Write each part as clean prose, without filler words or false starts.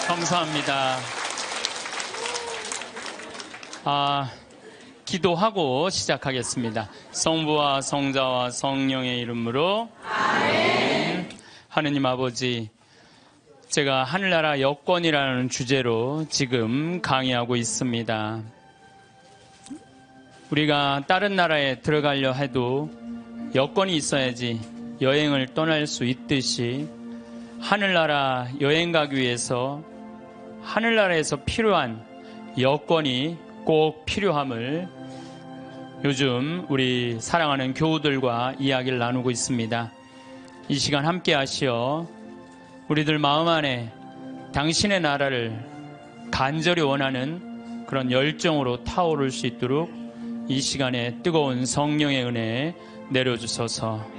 감사합니다. 기도하고 시작하겠습니다. 성부와 성자와 성령의 이름으로 아멘. 하느님 아버지, 제가 하늘나라 여권이라는 주제로 지금 강의하고 있습니다. 우리가 다른 나라에 들어가려 해도 여권이 있어야지 여행을 떠날 수 있듯이 하늘나라 여행 가기 위해서 하늘나라에서 필요한 여권이 꼭 필요함을 요즘 우리 사랑하는 교우들과 이야기를 나누고 있습니다. 이 시간 함께 하시어 우리들 마음 안에 당신의 나라를 간절히 원하는 그런 열정으로 타오를 수 있도록 이 시간에 뜨거운 성령의 은혜 내려주소서.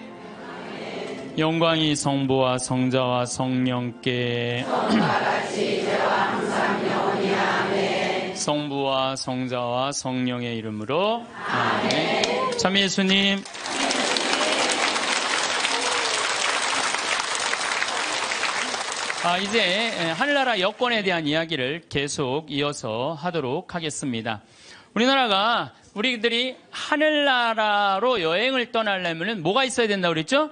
영광이 성부와 성자와 성령께 성부와 성자와 성령의 이름으로 아멘. 참 예수님, 이제 하늘나라 여권에 대한 이야기를 계속 이어서 하도록 하겠습니다. 우리나라가 우리들이 하늘나라로 여행을 떠나려면 뭐가 있어야 된다고 그랬죠?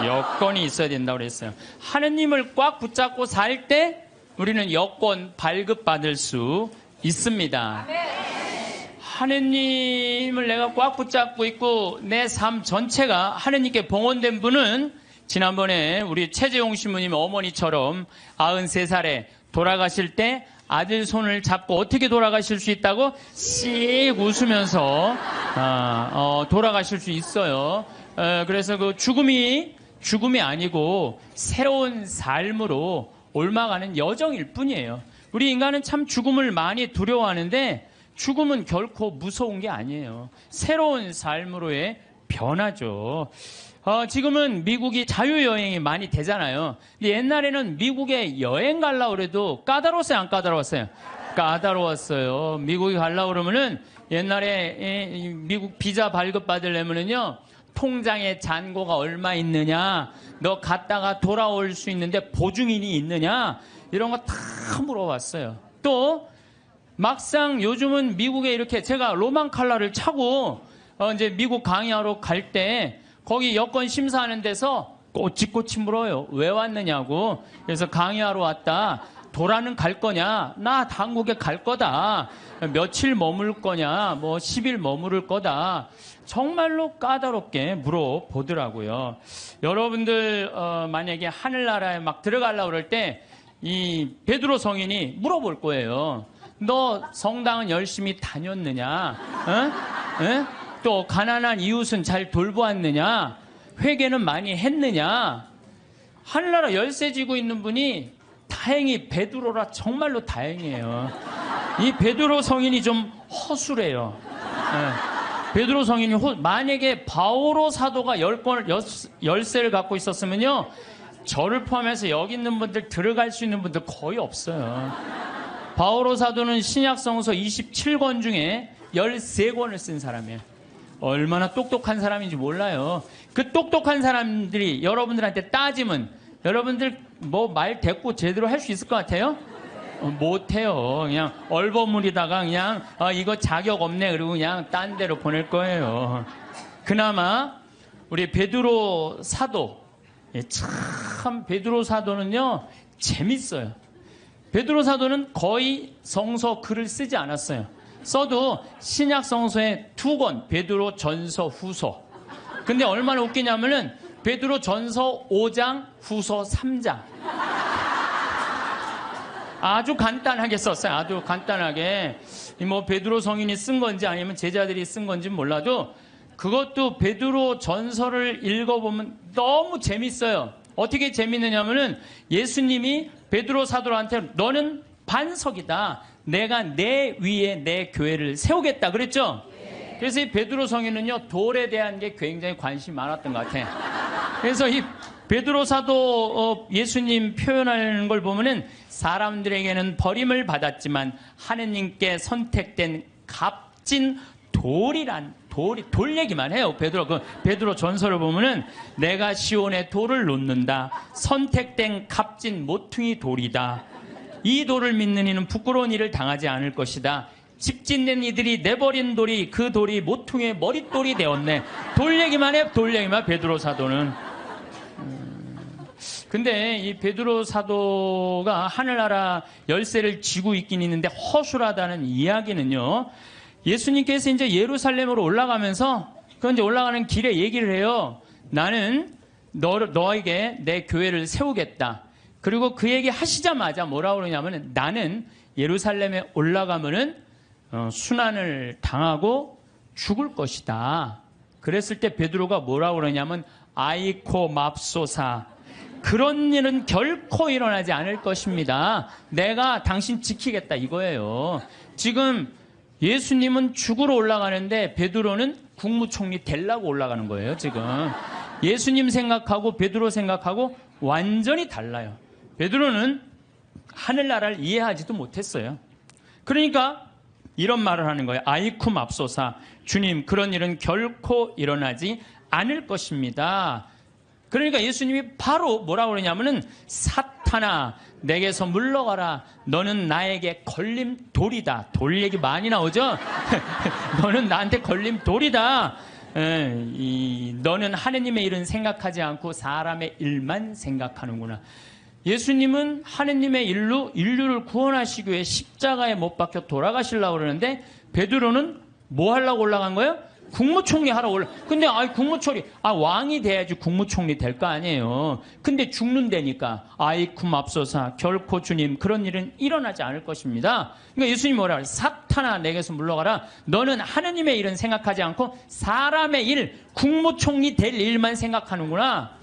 여권이 있어야 된다고 그랬어요. 하느님을 꽉 붙잡고 살 때 우리는 여권 발급받을 수 있습니다. 하느님을 내가 꽉 붙잡고 있고 내 삶 전체가 하느님께 봉헌된 분은 지난번에 우리 최재용 신부님 어머니처럼 93살에 돌아가실 때 아들 손을 잡고 어떻게 돌아가실 수 있다고 씩 웃으면서 돌아가실 수 있어요. 그래서 그 죽음이 아니고 새로운 삶으로 옮아가는 여정일 뿐이에요. 우리 인간은 참 죽음을 많이 두려워하는데 죽음은 결코 무서운 게 아니에요. 새로운 삶으로의 변화죠. 지금은 미국이 자유여행이 많이 되잖아요. 근데 옛날에는 미국에 여행 가려고 그래도 까다로웠어요, 안 까다로웠어요? 까다로웠어요. 미국에 가려고 그러면은 옛날에 미국 비자 발급받으려면은요, 통장에 잔고가 얼마 있느냐, 너 갔다가 돌아올 수 있는데 보증인이 있느냐, 이런 거 다 물어봤어요. 또 막상 요즘은 미국에 이렇게 제가 로만 칼라를 차고 이제 미국 강의하러 갈 때 거기 여권 심사하는 데서 꼬치꼬치 물어요. 왜 왔느냐고. 그래서 강의하러 왔다. 도라는 갈 거냐? 나 한국에 갈 거다. 며칠 머물 거냐? 뭐 10일 머무를 거다. 정말로 까다롭게 물어보더라고요. 여러분들 만약에 하늘나라에 막 들어가려고 그럴 때 이 베드로 성인이 물어볼 거예요. 너 성당은 열심히 다녔느냐? 또 가난한 이웃은 잘 돌보았느냐? 회개는 많이 했느냐? 하늘나라 열쇠 쥐고 있는 분이 다행히 베드로라 정말로 다행이에요. 이 베드로 성인이 좀 허술해요. 베드로 성인이 만약에 바오로 사도가 열쇠를 갖고 있었으면요, 저를 포함해서 여기 있는 분들 들어갈 수 있는 분들 거의 없어요. 바오로 사도는 신약성서 27권 중에 13권을 쓴 사람이에요. 얼마나 똑똑한 사람인지 몰라요. 그 똑똑한 사람들이 여러분들한테 따지면 여러분들 뭐 말 대꾸 제대로 할 수 있을 것 같아요? 못해요. 그냥 얼버무리다가 그냥 이거 자격 없네 그리고 그냥 딴 데로 보낼 거예요. 그나마 우리 베드로 사도, 참 베드로 사도는요 재밌어요. 베드로 사도는 거의 성서 글을 쓰지 않았어요. 써도 신약 성서에 2권, 베드로 전서, 후서. 근데 얼마나 웃기냐면은 베드로 전서 5장, 후서 3장. 아주 간단하게 썼어요. 아주 간단하게. 뭐 베드로 성인이 쓴 건지 아니면 제자들이 쓴 건지 몰라도 그것도 베드로 전서를 읽어보면 너무 재밌어요. 어떻게 재밌느냐면은 예수님이 베드로 사도한테 너는 반석이다. 내가 내 위에 내 교회를 세우겠다 그랬죠? 그래서 이 베드로 성인은요 돌에 대한 게 굉장히 관심이 많았던 것 같아요. 그래서 이 베드로 사도 예수님 표현하는 걸 보면은 사람들에게는 버림을 받았지만 하느님께 선택된 값진 돌이란 돌 얘기만 해요. 베드로 전서를 보면은 내가 시온에 돌을 놓는다. 선택된 값진 모퉁이 돌이다. 이 돌을 믿는 이는 부끄러운 일을 당하지 않을 것이다. 집 짓는 이들이 내버린 돌이 그 돌이 모퉁이의 머릿돌이 되었네. 돌 얘기만 해, 돌 얘기만. 베드로 사도는. 근데 이 베드로 사도가 하늘나라 열쇠를 쥐고 있긴 있는데 허술하다는 이야기는요, 예수님께서 이제 예루살렘으로 올라가면서 그 이제 올라가는 길에 얘기를 해요. 나는 너에게 내 교회를 세우겠다. 그리고 그 얘기 하시자마자 뭐라고 그러냐면, 나는 예루살렘에 올라가면은 순환을 당하고 죽을 것이다. 그랬을 때 베드로가 뭐라고 그러냐면, 아이코 맙소사, 그런 일은 결코 일어나지 않을 것입니다. 내가 당신 지키겠다, 이거예요. 지금 예수님은 죽으러 올라가는데 베드로는 국무총리 되려고 올라가는 거예요. 지금 예수님 생각하고 베드로 생각하고 완전히 달라요. 베드로는 하늘나라를 이해하지도 못했어요. 그러니까 이런 말을 하는 거예요. 아이쿠 맙소사, 주님, 그런 일은 결코 일어나지 않을 것입니다. 그러니까 예수님이 바로 뭐라고 그러냐면은, 사탄아, 내게서 물러가라. 너는 나에게 걸림돌이다. 돌 얘기 많이 나오죠? 너는 나한테 걸림돌이다. 너는 하느님의 일은 생각하지 않고 사람의 일만 생각하는구나. 예수님은 하느님의 일로 인류를 구원하시기 위해 십자가에 못 박혀 돌아가시려고 그러는데, 베드로는 뭐 하려고 올라간 거예요? 국무총리 하러 근데 국무총리, 왕이 돼야지 국무총리 될 거 아니에요. 근데 죽는다니까. 아이쿠 맙소사, 결코 주님, 그런 일은 일어나지 않을 것입니다. 그러니까 예수님이 뭐라 그래요? 사탄아, 내게서 물러가라. 너는 하느님의 일은 생각하지 않고 사람의 일, 국무총리 될 일만 생각하는구나.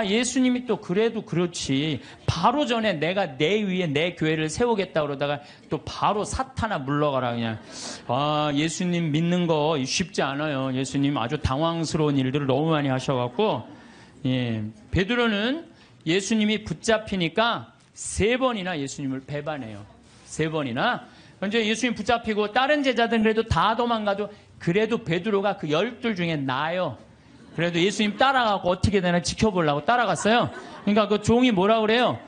예수님이 또 그래도 그렇지. 바로 전에 내가 내 위에 내 교회를 세우겠다 그러다가 또 바로 사탄아 물러가라 그냥. 예수님 믿는 거 쉽지 않아요. 예수님 아주 당황스러운 일들을 너무 많이 하셔갖고, 베드로는 예수님이 붙잡히니까 3번이나 예수님을 배반해요. 3번이나. 먼저 예수님 붙잡히고 다른 제자들은 그래도 다 도망가도 그래도 베드로가 그 12 중에 나아요. 그래도 예수님 따라가고 어떻게 되나 지켜보려고 따라갔어요. 그러니까 그 종이 뭐라 그래요?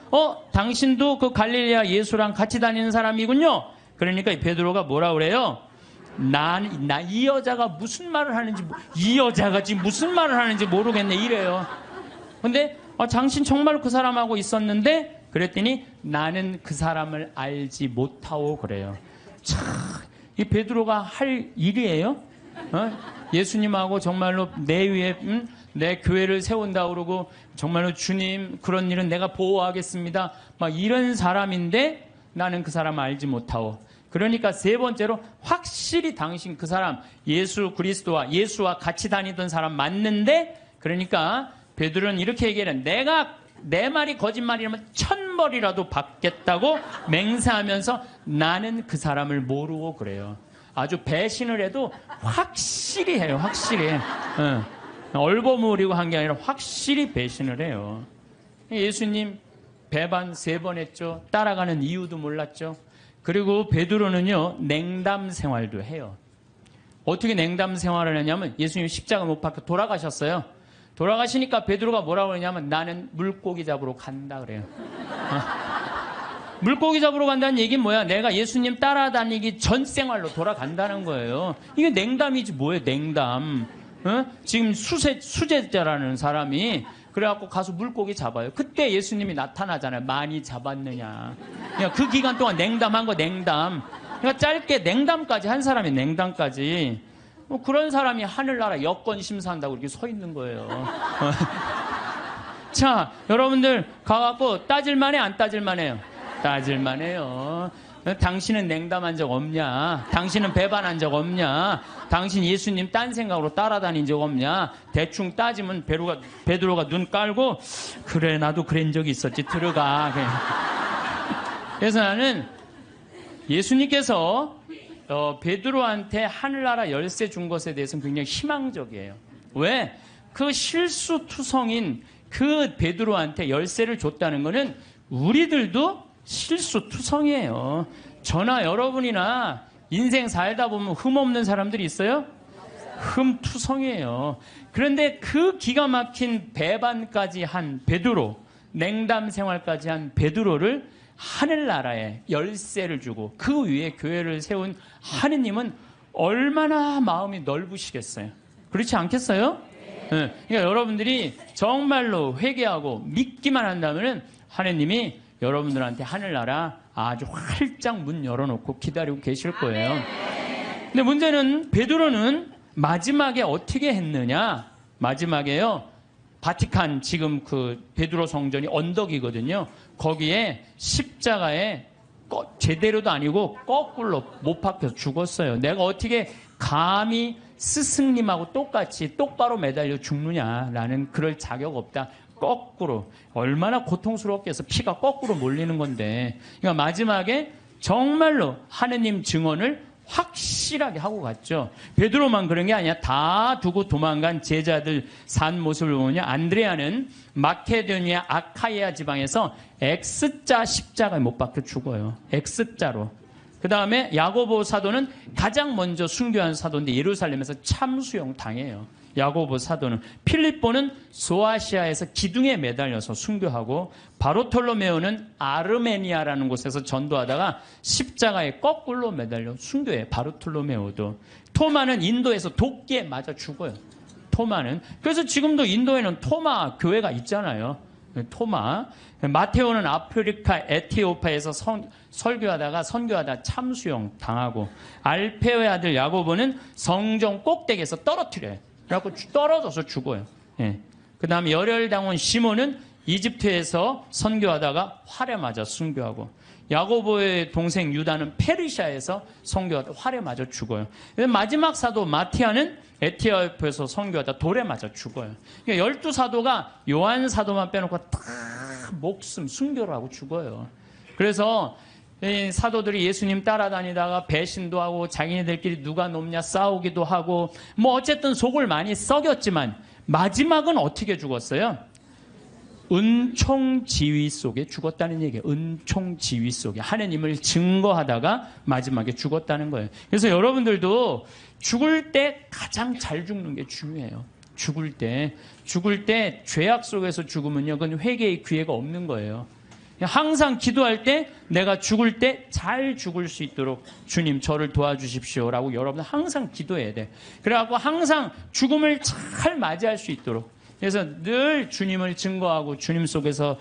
당신도 그 갈릴레아 예수랑 같이 다니는 사람이군요. 그러니까 베드로가 뭐라 그래요? 이 여자가 무슨 말을 하는지, 이 여자가 지금 무슨 말을 하는지 모르겠네, 이래요. 근데 당신 정말 그 사람하고 있었는데, 그랬더니 나는 그 사람을 알지 못하오 그래요. 참, 이 베드로가 할 일이에요? 예수님하고 정말로 내 위에 내 교회를 세운다 그러고, 정말로 주님, 그런 일은 내가 보호하겠습니다, 막 이런 사람인데 나는 그 사람을 알지 못하오. 그러니까 3번째로 확실히 당신 그 사람 예수 그리스도와 예수와 같이 다니던 사람 맞는데, 그러니까 베드로는 이렇게 얘기해요. 내가 내 말이 거짓말이라면 1000벌이라도 받겠다고 맹세하면서 나는 그 사람을 모르고 그래요. 아주 배신을 해도 확실히 해요. 확실히. 얼버무리고 한 게 아니라 확실히 배신을 해요. 예수님 배반 3번 했죠. 따라가는 이유도 몰랐죠. 그리고 베드로는요, 냉담 생활도 해요. 어떻게 냉담 생활을 했냐면, 예수님 십자가 못 박혀 돌아가셨어요. 돌아가시니까 베드로가 뭐라고 그러냐면, 나는 물고기 잡으러 간다 그래요. 물고기 잡으러 간다는 얘기는 뭐야? 내가 예수님 따라다니기 전 생활로 돌아간다는 거예요. 이게 냉담이지 뭐예요, 냉담. 지금 수제자라는 사람이 그래갖고 가서 물고기 잡아요. 그때 예수님이 나타나잖아요. 많이 잡았느냐. 그러니까 그 기간 동안 냉담한 거, 냉담. 그러니까 짧게 냉담까지 한 사람이, 냉담까지. 그런 사람이 하늘나라 여권 심사한다고 이렇게 서 있는 거예요. 자, 여러분들 가갖고 따질만해, 안 따질만해요? 따질만해요. 당신은 냉담한 적 없냐? 당신은 배반한 적 없냐? 당신 예수님 딴 생각으로 따라다닌 적 없냐? 대충 따지면 베드로가 눈 깔고, 그래, 나도 그런 적이 있었지, 들어가. 그래서 나는 예수님께서 베드로한테 하늘나라 열쇠 준 것에 대해서는 굉장히 희망적이에요. 왜? 그 실수투성인 그 베드로한테 열쇠를 줬다는 거는 우리들도 실수투성이에요. 저나 여러분이나 인생 살다 보면 흠 없는 사람들이 있어요? 흠투성이에요. 그런데 그 기가 막힌 배반까지 한 베드로, 냉담 생활까지 한 베드로를 하늘나라에 열쇠를 주고 그 위에 교회를 세운 하느님은 얼마나 마음이 넓으시겠어요? 그렇지 않겠어요? 네. 그러니까 여러분들이 정말로 회개하고 믿기만 한다면 하느님이 여러분들한테 하늘나라 아주 활짝 문 열어놓고 기다리고 계실 거예요. 근데 문제는 베드로는 마지막에 어떻게 했느냐? 마지막에요. 바티칸 지금 그 베드로 성전이 언덕이거든요. 거기에 십자가에 제대로도 아니고 거꾸로 못 박혀서 죽었어요. 내가 어떻게 감히 스승님하고 똑같이 똑바로 매달려 죽느냐라는 그럴 자격 없다. 거꾸로 얼마나 고통스럽게 해서 피가 거꾸로 몰리는 건데, 그러니까 마지막에 정말로 하느님 증언을 확실하게 하고 갔죠. 베드로만 그런 게 아니야. 다 두고 도망간 제자들 산 모습을 보면 안드레아는 마케도니아 아카이아 지방에서 X자 십자가에 못 박혀 죽어요. X자로. 그 다음에 야고보 사도는 가장 먼저 순교한 사도인데 예루살렘에서 참수형 당해요. 야고보 사도는. 필립보는 소아시아에서 기둥에 매달려서 순교하고, 바르톨로메오는 아르메니아라는 곳에서 전도하다가 십자가에 거꾸로 매달려 순교해. 바르톨로메오도. 토마는 인도에서 도끼에 맞아 죽어요. 토마는. 그래서 지금도 인도에는 토마 교회가 있잖아요. 토마. 마테오는 아프리카 에티오피아에서 선교하다 참수형 당하고, 알페오의 아들 야고보는 성전 꼭대기에서 떨어뜨려요. 그래갖고 떨어져서 죽어요. 예. 그 다음에 열혈당원 시몬은 이집트에서 선교하다가 활에 맞아 순교하고, 야고보의 동생 유다는 페르시아에서 선교하다 활에 맞아 죽어요. 마지막 사도 마티아는 에티오피아에서 선교하다 돌에 맞아 죽어요. 그러니까 12사도가 요한 사도만 빼놓고 다 목숨 순교를 하고 죽어요. 그래서 이 사도들이 예수님 따라다니다가 배신도 하고 자기네들끼리 누가 높냐 싸우기도 하고 뭐 어쨌든 속을 많이 썩였지만 마지막은 어떻게 죽었어요? 은총지휘 속에 죽었다는 얘기예요. 은총지휘 속에 하느님을 증거하다가 마지막에 죽었다는 거예요. 그래서 여러분들도 죽을 때 가장 잘 죽는 게 중요해요. 죽을 때 죄악 속에서 죽으면요, 그건 회개의 기회가 없는 거예요. 항상 기도할 때 내가 죽을 때 잘 죽을 수 있도록 주님 저를 도와주십시오라고 여러분 항상 기도해야 돼. 그래갖고 항상 죽음을 잘 맞이할 수 있도록, 그래서 늘 주님을 증거하고 주님 속에서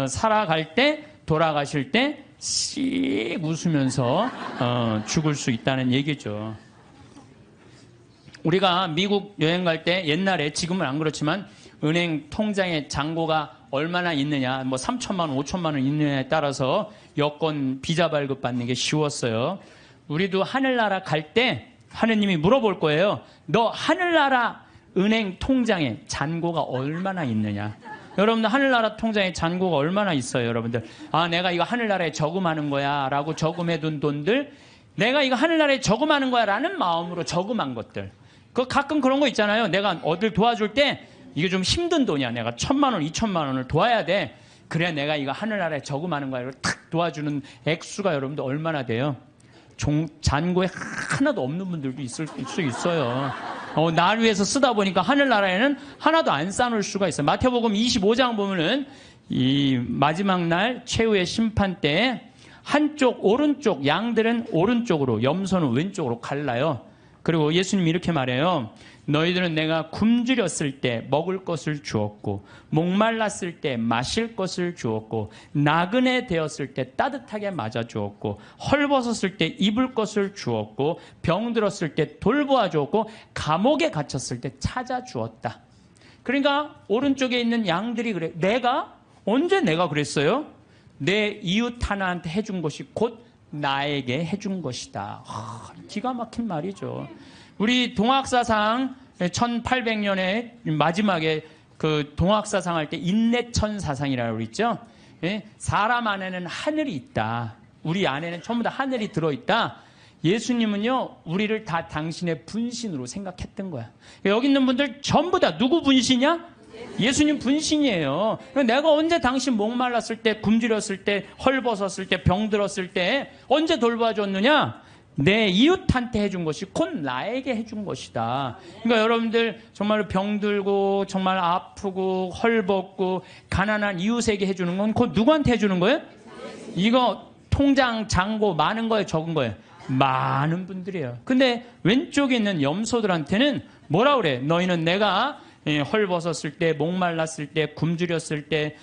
살아갈 때, 돌아가실 때 씩 웃으면서 죽을 수 있다는 얘기죠. 우리가 미국 여행 갈 때 옛날에, 지금은 안 그렇지만 은행 통장에 잔고가 얼마나 있느냐, 뭐 3천만 원, 5천만 원 있느냐에 따라서 여권 비자 발급 받는 게 쉬웠어요. 우리도 하늘나라 갈 때 하느님이 물어볼 거예요. 너 하늘나라 은행 통장에 잔고가 얼마나 있느냐? 여러분들 하늘나라 통장에 잔고가 얼마나 있어요, 여러분들? 아, 내가 이거 하늘나라에 저금하는 거야 라고 저금해둔 돈들, 내가 이거 하늘나라에 저금하는 거야 라는 마음으로 저금한 것들. 그 가끔 그런 거 있잖아요. 내가 어딜 도와줄 때 이게 좀 힘든 돈이야. 내가 1,000만 원, 2,000만 원을 도와야 돼. 그래 내가 이거 하늘나라에 저금하는 거야. 이걸 탁 도와주는 액수가 여러분들 얼마나 돼요? 잔고에 하나도 없는 분들도 있을 수 있어요. 날 위해서 쓰다 보니까 하늘나라에는 하나도 안 쌓아놓을 수가 있어요. 마태복음 25장 보면은 이 마지막 날 최후의 심판 때 한쪽 오른쪽, 양들은 오른쪽으로, 염소는 왼쪽으로 갈라요. 그리고 예수님이 이렇게 말해요. 너희들은 내가 굶주렸을 때 먹을 것을 주었고, 목말랐을 때 마실 것을 주었고, 나그네 되었을 때 따뜻하게 맞아 주었고, 헐벗었을 때 입을 것을 주었고, 병들었을 때 돌보아 주었고, 감옥에 갇혔을 때 찾아 주었다. 그러니까 오른쪽에 있는 양들이 그래. 언제 내가 그랬어요? 내 이웃 하나한테 해준 것이 곧 나에게 해준 것이다. 기가 막힌 말이죠. 우리 동학사상 1800년에 마지막에 그 동학사상 할 때 인내천사상이라고 그랬죠. 사람 안에는 하늘이 있다. 우리 안에는 전부 다 하늘이 들어있다. 예수님은요, 우리를 다 당신의 분신으로 생각했던 거야. 여기 있는 분들 전부 다 누구 분신이야? 예수님 분신이에요. 내가 언제 당신 목말랐을 때, 굶주렸을 때, 헐벗었을 때, 병들었을 때 언제 돌봐줬느냐? 내 이웃한테 해준 것이 곧 나에게 해준 것이다. 그러니까 여러분들 정말 병들고 정말 아프고 헐벗고 가난한 이웃에게 해주는 건 곧 누구한테 해주는 거예요? 이거 통장 잔고 많은 거예요, 적은 거예요? 많은 분들이에요. 근데 왼쪽에 있는 염소들한테는 뭐라 그래? 너희는 내가 헐벗었을 때, 목말랐을 때, 굶주렸을 때,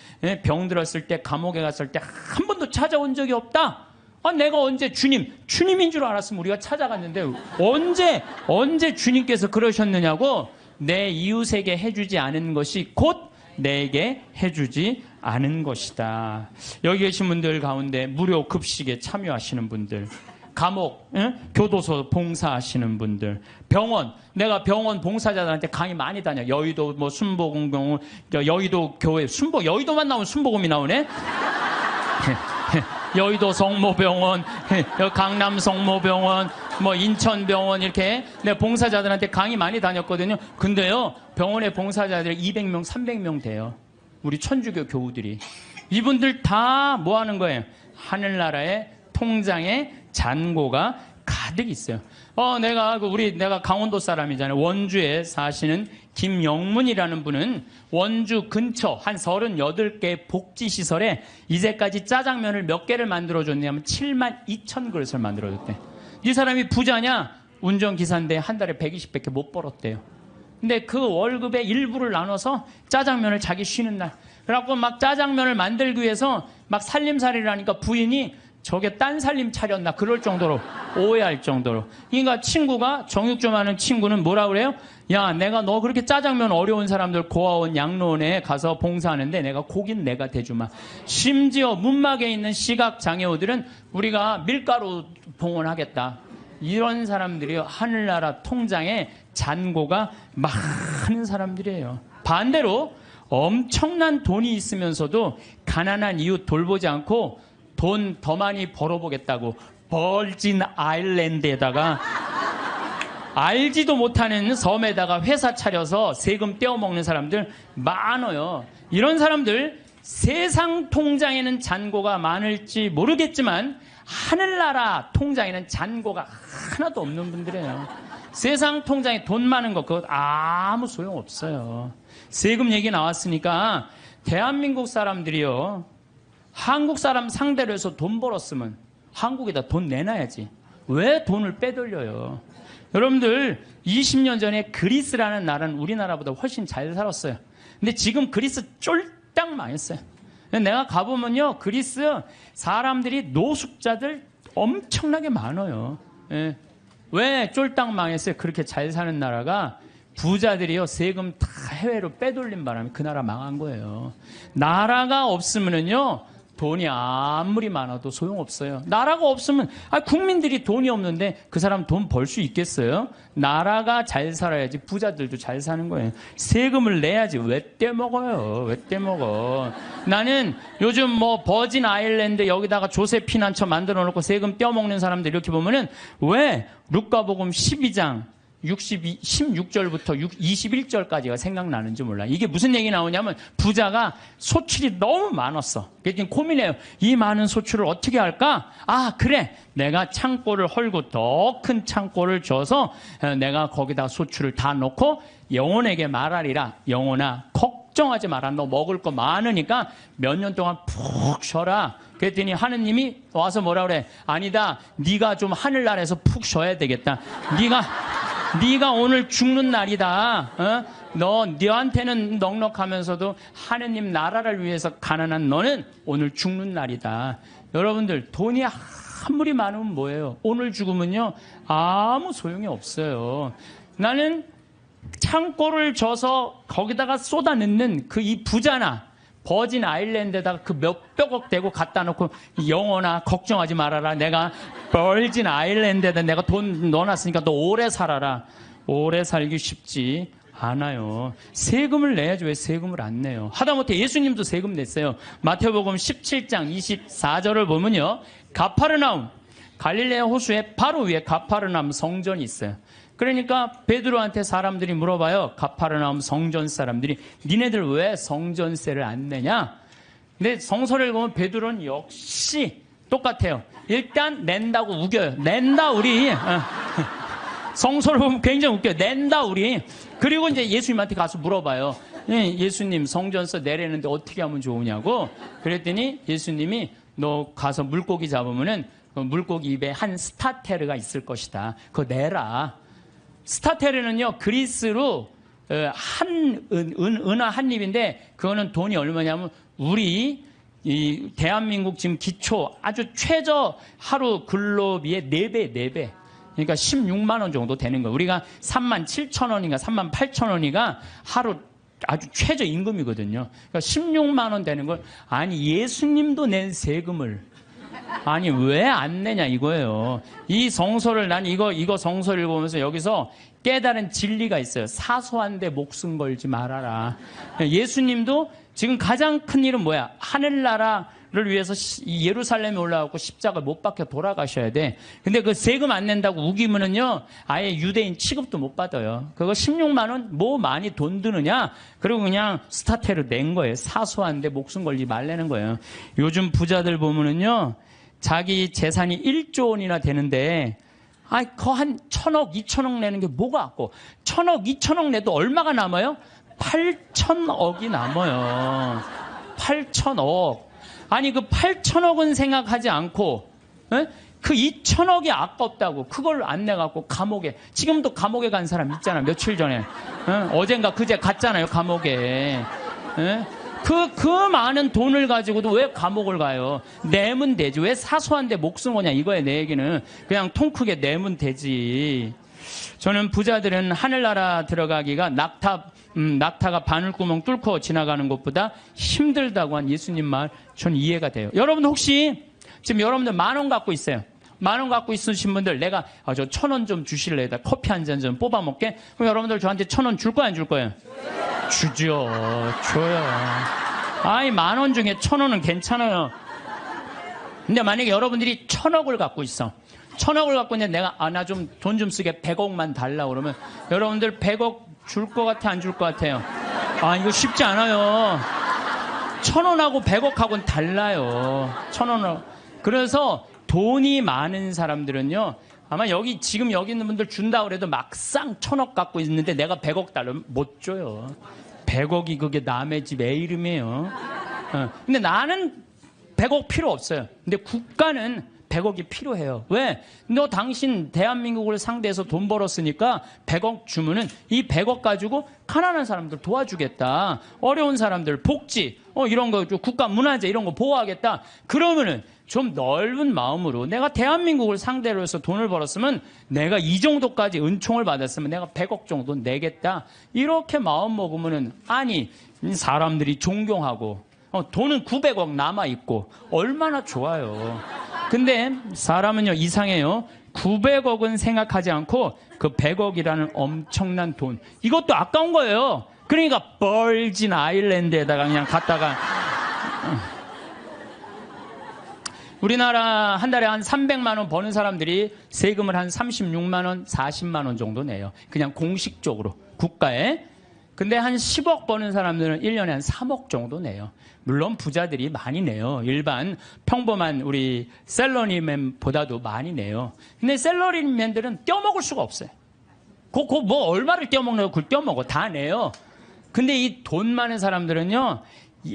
병들었을 때, 감옥에 갔을 때 한 번도 찾아온 적이 없다. 아, 내가 언제 주님인 줄 알았으면 우리가 찾아갔는데 언제 주님께서 그러셨느냐고. 내 이웃에게 해주지 않은 것이 곧 내게 해주지 않은 것이다. 여기 계신 분들 가운데 무료 급식에 참여하시는 분들, 감옥, 교도소 봉사하시는 분들, 병원, 내가 병원 봉사자들한테 강의 많이 다녀. 여의도 뭐 순복음병원, 여의도 교회, 여의도만 나오면 순복음이 나오네. 여의도 성모병원, 강남 성모병원, 뭐 인천병원, 이렇게 내가 봉사자들한테 강의 많이 다녔거든요. 근데요, 병원에 봉사자들이 200명, 300명 돼요. 우리 천주교 교우들이. 이분들 다 뭐 하는 거예요? 하늘나라의 통장에 잔고가 가득 있어요. 내가 강원도 사람이잖아요. 원주에 사시는 김영문이라는 분은 원주 근처 한 38개 복지시설에 이제까지 짜장면을 몇 개를 만들어줬냐면 7만 2천 그릇을 만들어줬대. 이 사람이 부자냐? 운전기사인데 한 달에 120밖에 못 벌었대요. 근데 그 월급의 일부를 나눠서 짜장면을 자기 쉬는 날. 그래갖고 막 짜장면을 만들기 위해서 막 살림살이를 하니까 부인이 저게 딴 살림 차렸나 그럴 정도로 오해할 정도로. 그러니까 친구가 정육 좀 하는 친구는 뭐라 그래요? 야, 내가 너 그렇게 짜장면 어려운 사람들 고아원 양로원에 가서 봉사하는데 내가 고긴 내가 대주마. 심지어 문막에 있는 시각장애우들은 우리가 밀가루 봉헌하겠다. 이런 사람들이 하늘나라 통장에 잔고가 많은 사람들이에요. 반대로 엄청난 돈이 있으면서도 가난한 이웃 돌보지 않고 돈 더 많이 벌어보겠다고 벌진 아일랜드에다가 알지도 못하는 섬에다가 회사 차려서 세금 떼어먹는 사람들 많아요. 이런 사람들 세상 통장에는 잔고가 많을지 모르겠지만 하늘나라 통장에는 잔고가 하나도 없는 분들이에요. 세상 통장에 돈 많은 거 그거 아무 소용없어요. 세금 얘기 나왔으니까 대한민국 사람들이요, 한국 사람 상대로 해서 돈 벌었으면 한국에다 돈 내놔야지. 왜 돈을 빼돌려요? 여러분들 20년 전에 그리스라는 나라는 우리나라보다 훨씬 잘 살았어요. 근데 지금 그리스 쫄딱 망했어요. 내가 가보면요, 그리스 사람들이 노숙자들 엄청나게 많아요. 예. 왜 쫄딱 망했어요? 그렇게 잘 사는 나라가 부자들이요 세금 다 해외로 빼돌린 바람에 그 나라 망한 거예요. 나라가 없으면은요 돈이 아무리 많아도 소용없어요. 나라가 없으면 국민들이 돈이 없는데 그 사람 돈 벌 수 있겠어요? 나라가 잘 살아야지 부자들도 잘 사는 거예요. 세금을 내야지. 왜 떼먹어요? 왜 떼먹어? 나는 요즘 뭐 버진 아일랜드 여기다가 조세 피난처 만들어 놓고 세금 떼어먹는 사람들 이렇게 보면은 왜 루카복음 12장 16절부터 21절까지가 생각나는지 몰라. 이게 무슨 얘기 나오냐면 부자가 소출이 너무 많았어. 그래서 고민해요. 이 많은 소출을 어떻게 할까? 아, 그래. 내가 창고를 헐고 더 큰 창고를 줘서 내가 거기다 소출을 다 넣고 영혼에게 말하리라. 영혼아, 걱정하지 마라. 너 먹을 거 많으니까 몇 년 동안 푹 쉬어라. 그랬더니 하느님이 와서 뭐라 그래? 아니다. 네가 좀 하늘나라에서 푹 쉬어야 되겠다. 네가 오늘 죽는 날이다. 너한테는 넉넉하면서도 하느님 나라를 위해서 가난한 너는 오늘 죽는 날이다. 여러분들 돈이 아무리 많으면 뭐예요? 오늘 죽으면요 아무 소용이 없어요. 나는 창고를 져서 거기다가 쏟아 넣는 그 이 부자나 버진 아일랜드에다가 그 몇백억 대고 갖다 놓고 영혼아 걱정하지 말아라. 내가 버진 아일랜드에다 내가 돈 넣어놨으니까 너 오래 살아라. 오래 살기 쉽지 않아요. 세금을 내야지 왜 세금을 안 내요? 하다못해 예수님도 세금 냈어요. 마태복음 17장 24절을 보면요. 가파르나움, 갈릴레아 호수의 바로 위에 가파르나움 성전이 있어요. 그러니까 베드로한테 사람들이 물어봐요. 가파르나움 성전 사람들이 니네들 왜 성전세를 안 내냐? 근데 성서를 보면 베드로는 역시 똑같아요. 일단 낸다고 우겨요. 낸다 우리. 성서를 보면 굉장히 웃겨요. 낸다 우리. 그리고 이제 예수님한테 가서 물어봐요. 예수님 성전세 내려는데 어떻게 하면 좋으냐고. 그랬더니 예수님이 너 가서 물고기 잡으면은 그 물고기 입에 한 스타테르가 있을 것이다. 그거 내라. 스타테르는요, 그리스로 은하 한 입인데, 그거는 돈이 얼마냐면, 우리, 이, 대한민국 지금 기초 아주 최저 하루 근로비의 4배. 그러니까 16만 원 정도 되는 거예요. 우리가 3만 7천 원인가 3만 8천 원이가 하루 아주 최저 임금이거든요. 그러니까 16만 원 되는 걸, 아니, 예수님도 낸 세금을, 아니, 왜 안 내냐 이거예요. 이 성서를, 난 이거 성서를 읽으면서 여기서 깨달은 진리가 있어요. 사소한데 목숨 걸지 말아라. 예수님도 지금 가장 큰 일은 뭐야? 하늘나라를 위해서 예루살렘에 올라가고 십자가 못 박혀 돌아가셔야 돼. 근데 그 세금 안 낸다고 우기면은요, 아예 유대인 취급도 못 받아요. 그거 16만 원? 뭐 많이 돈 드느냐? 그리고 그냥 스타테로 낸 거예요. 사소한데 목숨 걸지 말라는 거예요. 요즘 부자들 보면은요, 자기 재산이 1조 원이나 되는데, 그거 한 1,000억, 2,000억 내는 게 뭐가 아까워. 1,000억, 2,000억 내도 얼마가 남아요? 8,000억이 남아요. 8,000억. 아니, 그 8,000억은 생각하지 않고, 에? 그 2,000억이 아깝다고, 그걸 안 내갖고 감옥에, 지금도 감옥에 간 사람 있잖아, 며칠 전에. 어젠가 그제 갔잖아요, 감옥에. 그 많은 돈을 가지고도 왜 감옥을 가요? 내면 되지. 왜 사소한데 목숨 거냐, 이거야, 내 얘기는. 그냥 통 크게 내면 되지. 저는 부자들은 하늘나라 들어가기가 낙타가 바늘구멍 뚫고 지나가는 것보다 힘들다고 한 예수님 말, 전 이해가 돼요. 여러분 혹시 지금 여러분들 10,000원 갖고 있어요. 10,000원 갖고 있으신 분들, 내가 저 1,000원 좀 주실래요? 커피 한 잔 좀 뽑아 먹게? 그럼 여러분들 저한테 1,000원 줄 거야, 안 줄 거예요? 주죠. 줘요. 아이, 10,000원 중에 1,000원은 괜찮아요. 근데 만약에 여러분들이 1,000억을 갖고 있어. 1,000억을 갖고 있는데 내가, 나 좀 돈 좀 쓰게 100억만 달라 그러면 여러분들 100억 줄 것 같아, 안 줄 것 같아요? 이거 쉽지 않아요. 1,000원하고 100억하고는 달라요. 1,000원하고. 그래서 돈이 많은 사람들은요, 아마 지금 여기 있는 분들 준다 그래도 막상 1,000억 갖고 있는데 내가 100억 달라면 못 줘요. 100억이 그게 남의 집 애 이름이에요. 근데 나는 100억 필요 없어요. 근데 국가는 100억이 필요해요. 왜? 너 당신 대한민국을 상대해서 돈 벌었으니까 100억 주면은 이 100억 가지고 가난한 사람들 도와주겠다. 어려운 사람들 복지, 이런 거, 국가 문화재 이런 거 보호하겠다. 그러면은 좀 넓은 마음으로, 내가 대한민국을 상대로 해서 돈을 벌었으면 내가 이 정도까지 은총을 받았으면 내가 100억 정도 내겠다. 이렇게 마음 먹으면은, 아니, 사람들이 존경하고, 돈은 900억 남아있고, 얼마나 좋아요. 근데 사람은요, 이상해요. 900억은 생각하지 않고 그 100억이라는 엄청난 돈, 이것도 아까운 거예요. 그러니까 벌진 아일랜드에다가 그냥 갔다가, 우리나라 한 달에 한 300만 원 버는 사람들이 세금을 한 36만 원, 40만 원 정도 내요. 그냥 공식적으로, 국가에. 근데 한 10억 버는 사람들은 1년에 한 3억 정도 내요. 물론 부자들이 많이 내요. 일반 평범한 우리 셀러리맨보다도 많이 내요. 근데 셀러리맨들은 떼어먹을 수가 없어요. 뭐 얼마를 떼어먹나요? 그걸 떼어먹어. 다 내요. 근데 이 돈 많은 사람들은요,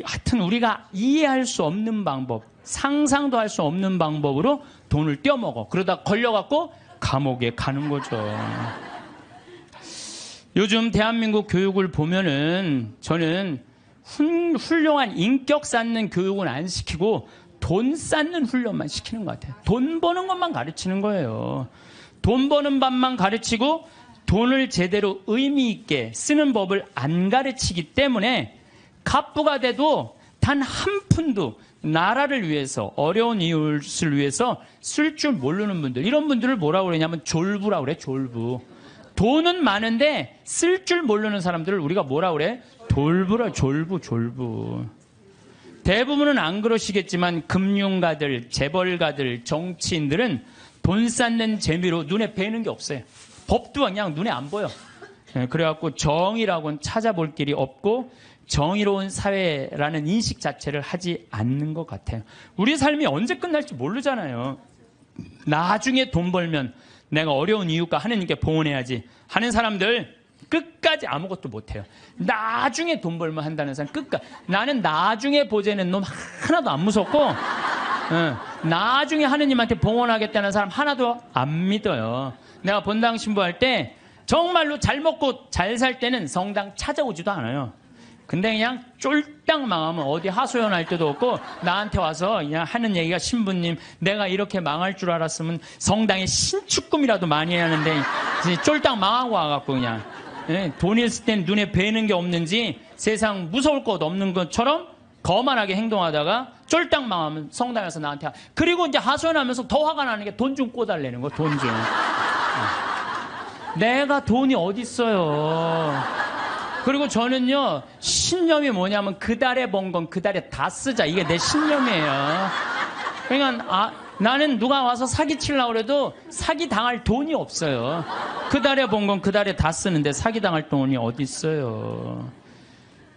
하여튼 우리가 이해할 수 없는 방법, 상상도 할 수 없는 방법으로 돈을 떼어먹어. 그러다 걸려갖고 감옥에 가는 거죠. 요즘 대한민국 교육을 보면은 저는 훌륭한 인격 쌓는 교육은 안 시키고 돈 쌓는 훈련만 시키는 것 같아요. 돈 버는 것만 가르치는 거예요. 돈 버는 법만 가르치고 돈을 제대로 의미 있게 쓰는 법을 안 가르치기 때문에 갑부가 돼도 단 한 푼도 나라를 위해서, 어려운 이웃을 위해서 쓸 줄 모르는 분들, 이런 분들을 뭐라고 그러냐면 졸부라고 그래. 졸부. 돈은 많은데 쓸 줄 모르는 사람들을 우리가 뭐라 그래? 졸부라. 졸부. 대부분은 안 그러시겠지만 금융가들, 재벌가들, 정치인들은 돈 쌓는 재미로 눈에 뵈는 게 없어요. 법도 그냥 눈에 안 보여. 그래갖고 정의라고는 찾아볼 길이 없고 정의로운 사회라는 인식 자체를 하지 않는 것 같아요. 우리 삶이 언제 끝날지 모르잖아요. 나중에 돈 벌면 내가 어려운 이웃과 하느님께 봉헌해야지 하는 사람들 끝까지 아무것도 못해요. 나중에 돈 벌면 한다는 사람 끝까지. 나는 나중에 보자는 놈 하나도 안 무섭고 나중에 하느님한테 봉헌하겠다는 사람 하나도 안 믿어요. 내가 본당 신부할 때 정말로 잘 먹고 잘 살 때는 성당 찾아오지도 않아요. 근데 그냥 쫄딱 망하면 어디 하소연할 때도 없고 나한테 와서 그냥 하는 얘기가, 신부님 내가 이렇게 망할 줄 알았으면 성당에 신축금이라도 많이 해야 하는데 쫄딱 망하고 와갖고 그냥 돈 있을 땐 눈에 뵈는 게 없는지 세상 무서울 것 없는 것처럼 거만하게 행동하다가 쫄딱 망하면 성당에서 나한테 그리고 이제 하소연하면서 더 화가 나는 게 돈 좀 꿔달라는 거. 돈 좀. 내가 돈이 어딨어요. 그리고 저는요, 신념이 뭐냐면 그 달에 번 건 그 달에 다 쓰자. 이게 내 신념이에요. 그러니까 나는 누가 와서 사기 치려고 그래도 사기 당할 돈이 없어요. 그 달에 번 건 그 달에 다 쓰는데 사기 당할 돈이 어디 있어요.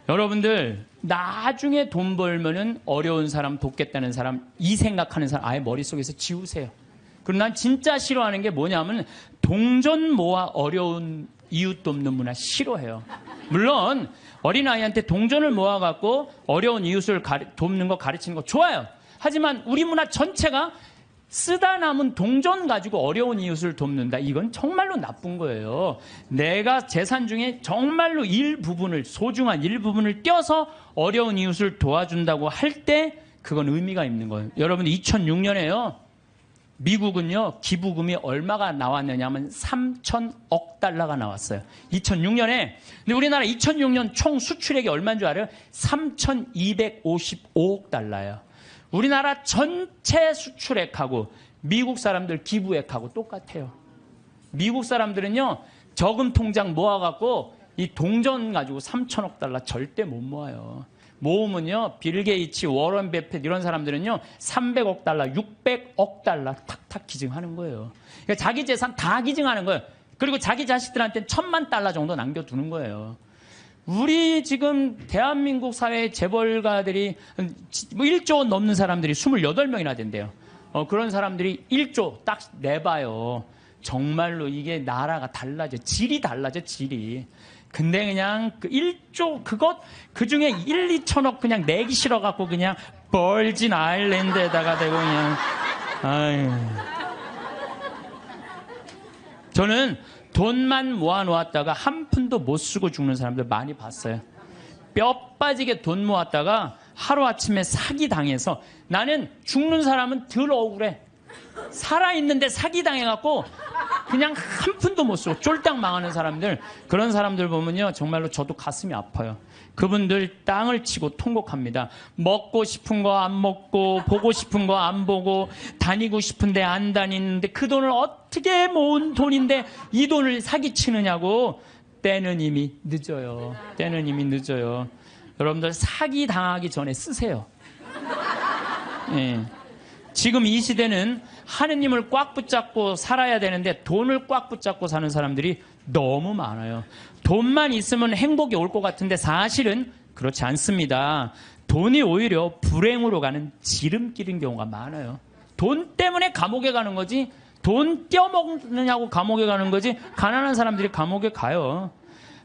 여러분들 나중에 돈 벌면은 어려운 사람 돕겠다는 사람, 이 생각하는 사람 아예 머릿속에서 지우세요. 그리고 난 진짜 싫어하는 게 뭐냐면 동전 모아 어려운 이웃 돕는 문화 싫어해요. 물론 어린아이한테 동전을 모아갖고 어려운 이웃을 돕는 거 가르치는 거 좋아요. 하지만 우리 문화 전체가 쓰다 남은 동전 가지고 어려운 이웃을 돕는다. 이건 정말로 나쁜 거예요. 내가 재산 중에 정말로 일부분을, 소중한 일부분을 떼어서 어려운 이웃을 도와준다고 할 때 그건 의미가 있는 거예요. 여러분 2006년에요. 미국은요, 기부금이 얼마가 나왔느냐 하면 3,000억 달러가 나왔어요. 2006년에. 근데 우리나라 2006년 총 수출액이 얼마인 줄 알아요? 3,255억 달러예요. 우리나라 전체 수출액하고 미국 사람들 기부액하고 똑같아요. 미국 사람들은요, 저금 통장 모아갖고 이 동전 가지고 3,000억 달러 절대 못 모아요. 모으면요, 빌 게이츠, 워런 베핏 이런 사람들은요 300억 달러, 600억 달러 탁탁 기증하는 거예요. 그러니까 자기 재산 다 기증하는 거예요. 그리고 자기 자식들한테 1,000만 달러 정도 남겨두는 거예요. 우리 지금 대한민국 사회의 재벌가들이 뭐 1조 원 넘는 사람들이 28명이나 된대요. 그런 사람들이 1조 딱 내봐요. 정말로 이게 나라가 달라져. 질이 달라져, 질이. 근데 그냥 그 1조 그 중에 1, 2천억 그냥 내기 싫어갖고 그냥 벌진 아일랜드에다가 대고 그냥 아유. 저는 돈만 모아놓았다가 한 푼도 못 쓰고 죽는 사람들 많이 봤어요. 뼈 빠지게 돈 모았다가 하루아침에 사기당해서 나는 죽는 사람은 덜 억울해. 살아있는데 사기당해갖고 그냥 한 푼도 못 쓰고 쫄딱 망하는 사람들, 그런 사람들 보면요 정말로 저도 가슴이 아파요. 그분들 땅을 치고 통곡합니다. 먹고 싶은 거 안 먹고, 보고 싶은 거 안 보고, 다니고 싶은데 안 다니는데 그 돈을 어떻게 모은 돈인데 이 돈을 사기치느냐고. 때는 이미 늦어요. 때는 이미 늦어요. 여러분들 사기 당하기 전에 쓰세요. 예. 지금 이 시대는 하느님을 꽉 붙잡고 살아야 되는데 돈을 꽉 붙잡고 사는 사람들이 너무 많아요. 돈만 있으면 행복이 올 것 같은데 사실은 그렇지 않습니다. 돈이 오히려 불행으로 가는 지름길인 경우가 많아요. 돈 때문에 감옥에 가는 거지, 돈 떼어먹느냐고 감옥에 가는 거지, 가난한 사람들이 감옥에 가요.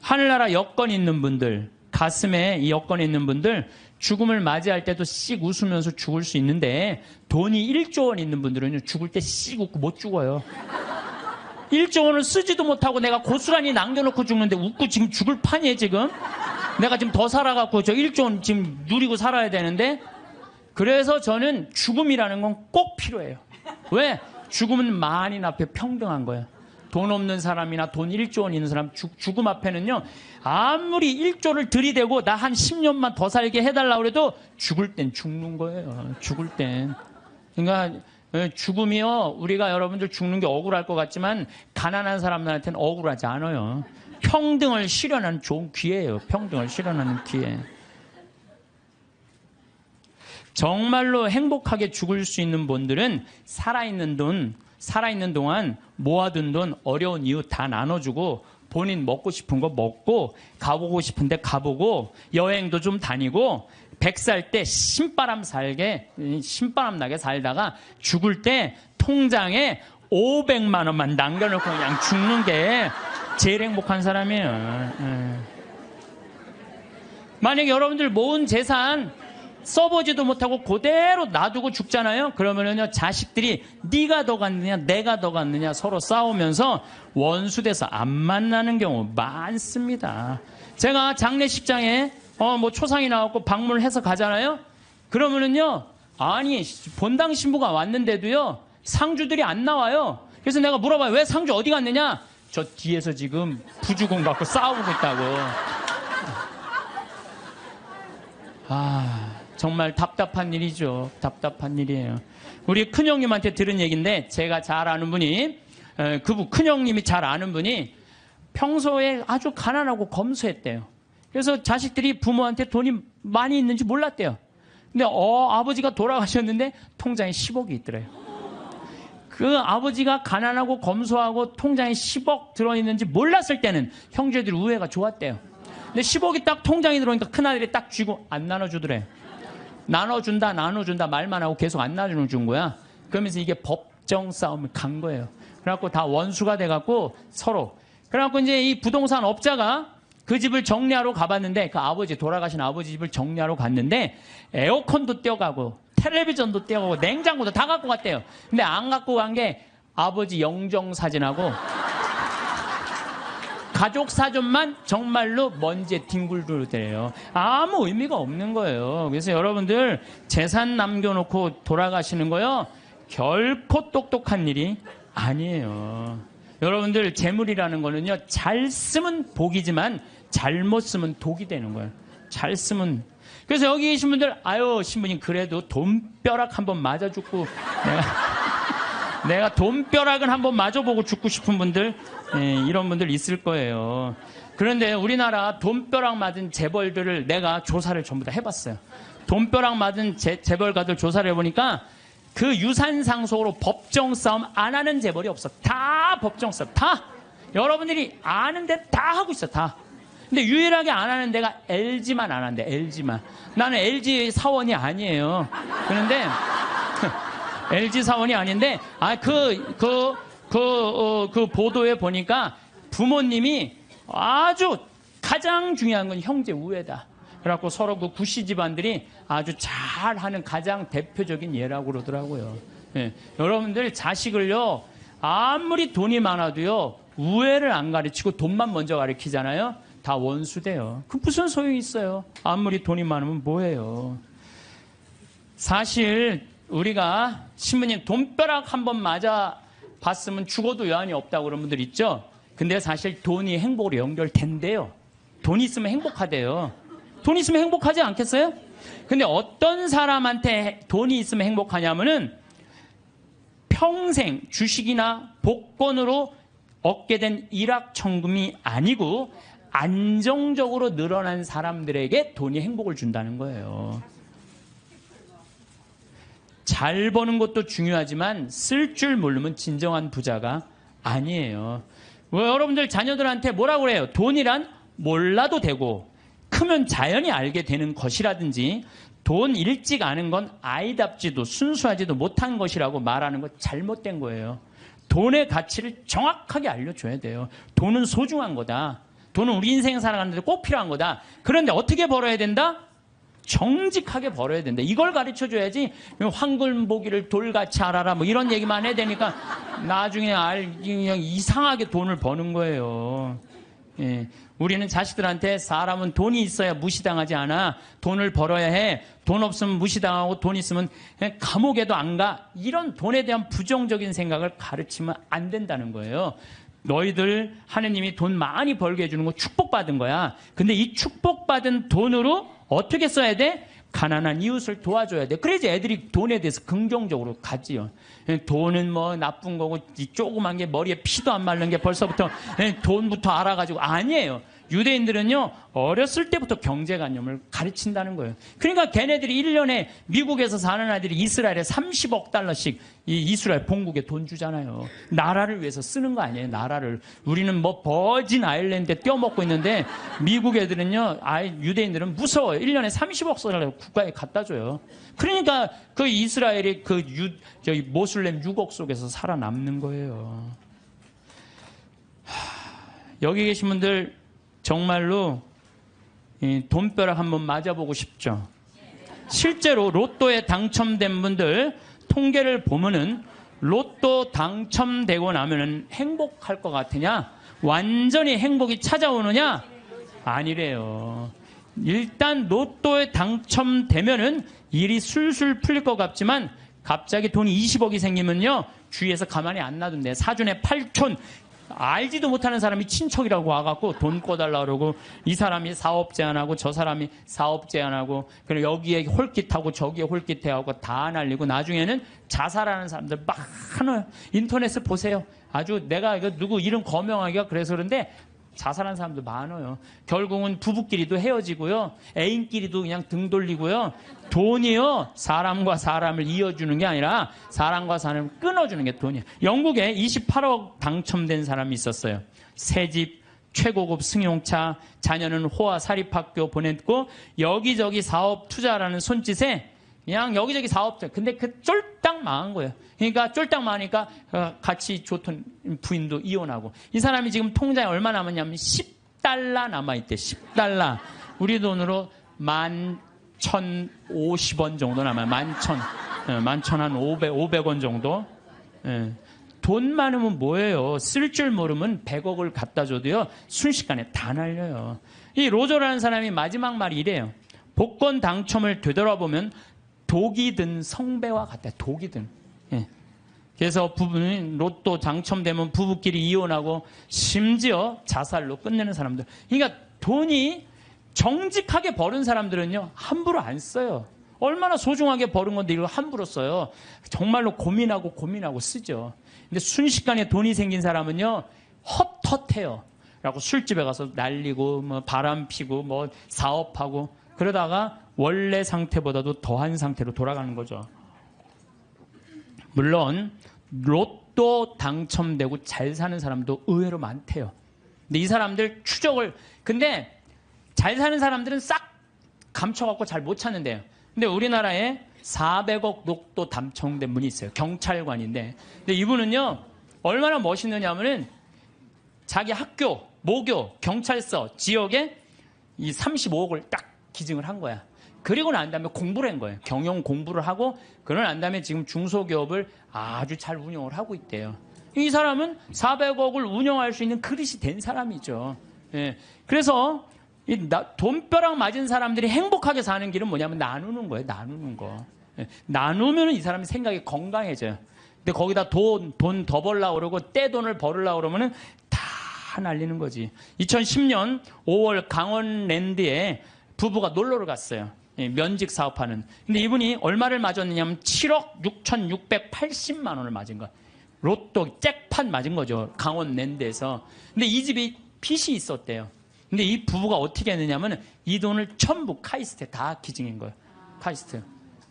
하늘나라 여건 있는 분들, 가슴에 이 여건 있는 분들 죽음을 맞이할 때도 씩 웃으면서 죽을 수 있는데, 돈이 1조 원 있는 분들은 죽을 때 씩 웃고 못 죽어요. 1조 원을 쓰지도 못하고 내가 고스란히 남겨놓고 죽는데 웃고 지금 죽을 판이에요. 지금 내가 지금 더 살아갖고 저 1조 원 지금 누리고 살아야 되는데. 그래서 저는 죽음이라는 건 꼭 필요해요. 왜? 죽음은 만인 앞에 평등한 거예요. 돈 없는 사람이나 돈 1조 원 있는 사람 죽음 앞에는요, 아무리 1조를 들이대고 나 한 10년만 더 살게 해달라고 해도 죽을 땐 죽는 거예요. 죽을 땐. 그러니까 죽음이요, 우리가 여러분들 죽는 게 억울할 것 같지만 가난한 사람들한테는 억울하지 않아요. 평등을 실현하는 좋은 기회예요. 평등을 실현하는 기회. 정말로 행복하게 죽을 수 있는 분들은 살아있는 동안 모아둔 돈 어려운 이웃 다 나눠주고, 본인 먹고 싶은 거 먹고, 가보고 싶은데 가보고, 여행도 좀 다니고, 100살 때 신바람 나게 살다가 죽을 때 통장에 500만 원만 남겨놓고 그냥 죽는 게 제일 행복한 사람이에요. 만약에 여러분들 모은 재산 써보지도 못하고 그대로 놔두고 죽잖아요. 그러면은요, 자식들이 네가 더 갔느냐 내가 더 갔느냐 서로 싸우면서 원수돼서 안 만나는 경우 많습니다. 제가 장례식장에 뭐 초상이 나왔고 방문을 해서 가잖아요. 그러면은요, 아니 본당 신부가 왔는데도요 상주들이 안 나와요. 그래서 내가 물어봐요. 왜 상주 어디 갔느냐? 저 뒤에서 지금 부주공 갖고 싸우고 있다고. 정말 답답한 일이죠. 답답한 일이에요. 우리 큰형님한테 들은 얘기인데, 제가 잘 아는 분이, 큰형님이 잘 아는 분이 평소에 아주 가난하고 검소했대요. 그래서 자식들이 부모한테 돈이 많이 있는지 몰랐대요. 근데 아버지가 돌아가셨는데 통장에 10억이 있더래요. 그 아버지가 가난하고 검소하고 통장에 10억 들어있는지 몰랐을 때는 형제들이 우애가 좋았대요. 근데 10억이 딱 통장에 들어오니까 큰아들이 딱 쥐고 안 나눠주더래. 나눠준다 말만 하고 계속 안 나눠준 거야. 그러면서 이게 법정 싸움을 간 거예요. 그래갖고 다 원수가 돼갖고 서로. 그래갖고 이제 이 부동산 업자가 그 집을 정리하러 가봤는데, 그 아버지, 돌아가신 아버지 집을 정리하러 갔는데 에어컨도 떼어가고 텔레비전도 떼어가고 냉장고도 다 갖고 갔대요. 근데 안 갖고 간 게 아버지 영정사진하고 가족사전만 정말로 먼지에 뒹굴더래요. 아무 의미가 없는 거예요. 그래서 여러분들 재산 남겨놓고 돌아가시는 거요, 결코 똑똑한 일이 아니에요. 여러분들 재물이라는 거는요, 잘 쓰면 복이지만 잘못 쓰면 독이 되는 거예요. 잘 쓰면. 그래서 여기 계신 분들, 아유 신부님 그래도 돈벼락 한번 맞아 죽고 내가 돈벼락은 한번 맞아보고 죽고 싶은 분들, 이런 분들 있을 거예요. 그런데 우리나라 돈벼락 맞은 재벌들을 내가 조사를 전부 다 해봤어요. 돈벼락 맞은 재벌가들 조사를 해보니까 그 유산상속으로 법정 싸움 안 하는 재벌이 없어. 다 법정 싸움. 다. 여러분들이 아는데 다 하고 있어. 다. 근데 유일하게 안 하는 데가 LG만 안 한대. LG만. 나는 LG 사원이 아니에요. 그런데 LG 사원이 아닌데, 그 보도에 보니까 부모님이 아주 가장 중요한 건 형제 우애다. 그래갖고 서로 그 구씨 집안들이 아주 잘하는 가장 대표적인 예라고 그러더라고요. 여러분들 자식을요, 아무리 돈이 많아도요, 우애를 안 가르치고 돈만 먼저 가르치잖아요. 다 원수돼요. 그 무슨 소용이 있어요? 아무리 돈이 많으면 뭐해요? 사실 우리가 신부님 돈벼락 한번 맞아 봤으면 죽어도 여한이 없다고 그런 분들 있죠? 근데 사실 돈이 행복으로 연결된대요. 돈이 있으면 행복하대요. 돈 있으면 행복하지 않겠어요? 근데 어떤 사람한테 돈이 있으면 행복하냐면은 평생 주식이나 복권으로 얻게 된 일확천금이 아니고 안정적으로 늘어난 사람들에게 돈이 행복을 준다는 거예요. 잘 버는 것도 중요하지만 쓸 줄 모르면 진정한 부자가 아니에요. 여러분들 자녀들한테 뭐라고 그래요? 돈이란 몰라도 되고 크면 자연히 알게 되는 것이라든지, 돈 일찍 아는 건 아이답지도 순수하지도 못한 것이라고 말하는 거 잘못된 거예요. 돈의 가치를 정확하게 알려줘야 돼요. 돈은 소중한 거다. 돈은 우리 인생 살아가는데 꼭 필요한 거다. 그런데 어떻게 벌어야 된다? 정직하게 벌어야 된다. 이걸 가르쳐줘야지 황금보기를 돌같이 알아라 뭐 이런 얘기만 해야 되니까 나중에 그냥 이상하게 돈을 버는 거예요. 우리는 자식들한테 사람은 돈이 있어야 무시당하지 않아. 돈을 벌어야 해. 돈 없으면 무시당하고 돈 있으면 감옥에도 안 가. 이런 돈에 대한 부정적인 생각을 가르치면 안 된다는 거예요. 너희들 하느님이 돈 많이 벌게 해주는 거 축복받은 거야. 근데 이 축복받은 돈으로 어떻게 써야 돼? 가난한 이웃을 도와줘야 돼. 그래야지 애들이 돈에 대해서 긍정적으로 가지요. 돈은 뭐 나쁜 거고 조그만 게 머리에 피도 안 마른 게 벌써부터 돈부터 알아가지고. 아니에요. 유대인들은요 어렸을 때부터 경제관념을 가르친다는 거예요. 그러니까 걔네들이 1년에 미국에서 사는 아이들이 이스라엘에 30억 달러씩 이 이스라엘 본국에 돈 주잖아요. 나라를 위해서 쓰는 거 아니에요. 나라를. 우리는 뭐 버진 아일랜드에 떼어먹고 있는데 미국 애들은요, 유대인들은 무서워요. 1년에 30억 달러 국가에 갖다 줘요. 그러니까 그 이스라엘이 저기 모슬렘 6억 속에서 살아남는 거예요. 여기 계신 분들 정말로 돈벼락 한번 맞아보고 싶죠? 실제로 로또에 당첨된 분들 통계를 보면은 로또 당첨되고 나면은 행복할 것 같으냐? 완전히 행복이 찾아오느냐? 아니래요. 일단 로또에 당첨되면은 일이 술술 풀릴 것 같지만 갑자기 돈이 20억이 생기면요, 주위에서 가만히 안 놔둔대. 사준에 8촌, 알지도 못하는 사람이 친척이라고 와갖고 돈 꿔달라 그러고, 이 사람이 사업 제안하고 저 사람이 사업 제안하고, 그리고 여기에 홀깃하고 저기에 홀깃해하고 다 날리고, 나중에는 자살하는 사람들 많아요. 인터넷에 보세요. 아주 내가 이거 누구 이름 거명하기가 그래서 그런데 자살한 사람도 많아요. 결국은 부부끼리도 헤어지고요, 애인끼리도 그냥 등 돌리고요. 돈이요, 사람과 사람을 이어주는 게 아니라 사람과 사람을 끊어주는 게 돈이에요. 영국에 28억 당첨된 사람이 있었어요. 새집, 최고급 승용차, 자녀는 호화 사립학교 보냈고, 여기저기 사업 투자라는 손짓에 그냥 여기저기 사업자. 근데 그 쫄딱 망한 거예요. 그러니까 쫄딱 망하니까 같이 좋던 부인도 이혼하고. 이 사람이 지금 통장에 얼마 남았냐면 10달러 남아있대. 10달러. 우리 돈으로 11,050원 정도 남아요. 11,000 한 500원 정도. 예. 돈 많으면 뭐예요? 쓸 줄 모르면 100억을 갖다 줘도요, 순식간에 다 날려요. 이 로저라는 사람이 마지막 말이 이래요. 복권 당첨을 되돌아보면 독이 든 성배와 같다. 독이 든. 예. 그래서 부부는 로또 당첨되면 부부끼리 이혼하고 심지어 자살로 끝내는 사람들. 그러니까 돈이 정직하게 벌은 사람들은요, 함부로 안 써요. 얼마나 소중하게 벌은 건데 이걸 함부로 써요. 정말로 고민하고 쓰죠. 근데 순식간에 돈이 생긴 사람은요, 헛헛해요. 라고 술집에 가서 날리고 뭐 바람 피고 뭐 사업하고, 그러다가 원래 상태보다도 더한 상태로 돌아가는 거죠. 물론 로또 당첨되고 잘 사는 사람도 의외로 많대요. 근데 이 사람들 근데 잘 사는 사람들은 싹 감춰갖고 잘 못 찾는데요. 근데 우리나라에 400억 로또 당첨된 분이 있어요. 경찰관인데. 근데 이분은요, 얼마나 멋있느냐면은 자기 학교, 모교, 경찰서, 지역에 이 35억을 딱 기증을 한 거야. 그리고 난 다음에 공부를 한 거예요. 경영 공부를 하고, 그러고 난 다음에 지금 중소기업을 아주 잘 운영을 하고 있대요. 이 사람은 400억을 운영할 수 있는 그릇이 된 사람이죠. 예. 그래서 이 돈벼락 맞은 사람들이 행복하게 사는 길은 뭐냐면 나누는 거예요. 나누는 거. 예. 나누면 이 사람이 생각이 건강해져요. 근데 거기다 돈 더 벌려고 그러고 떼돈을 벌으려고 그러면은 다 날리는 거지. 2010년 5월 강원랜드에 부부가 놀러를 갔어요. 예, 면직 사업하는. 근데 이분이 얼마를 맞았느냐면 7억 6,680만 원을 맞은 거야. 로또 잭팟 맞은 거죠. 강원랜드에서. 근데 이 집이 빚이 있었대요. 근데 이 부부가 어떻게 했느냐면 이 돈을 전부 카이스트에 다 기증한 거예요. 카이스트.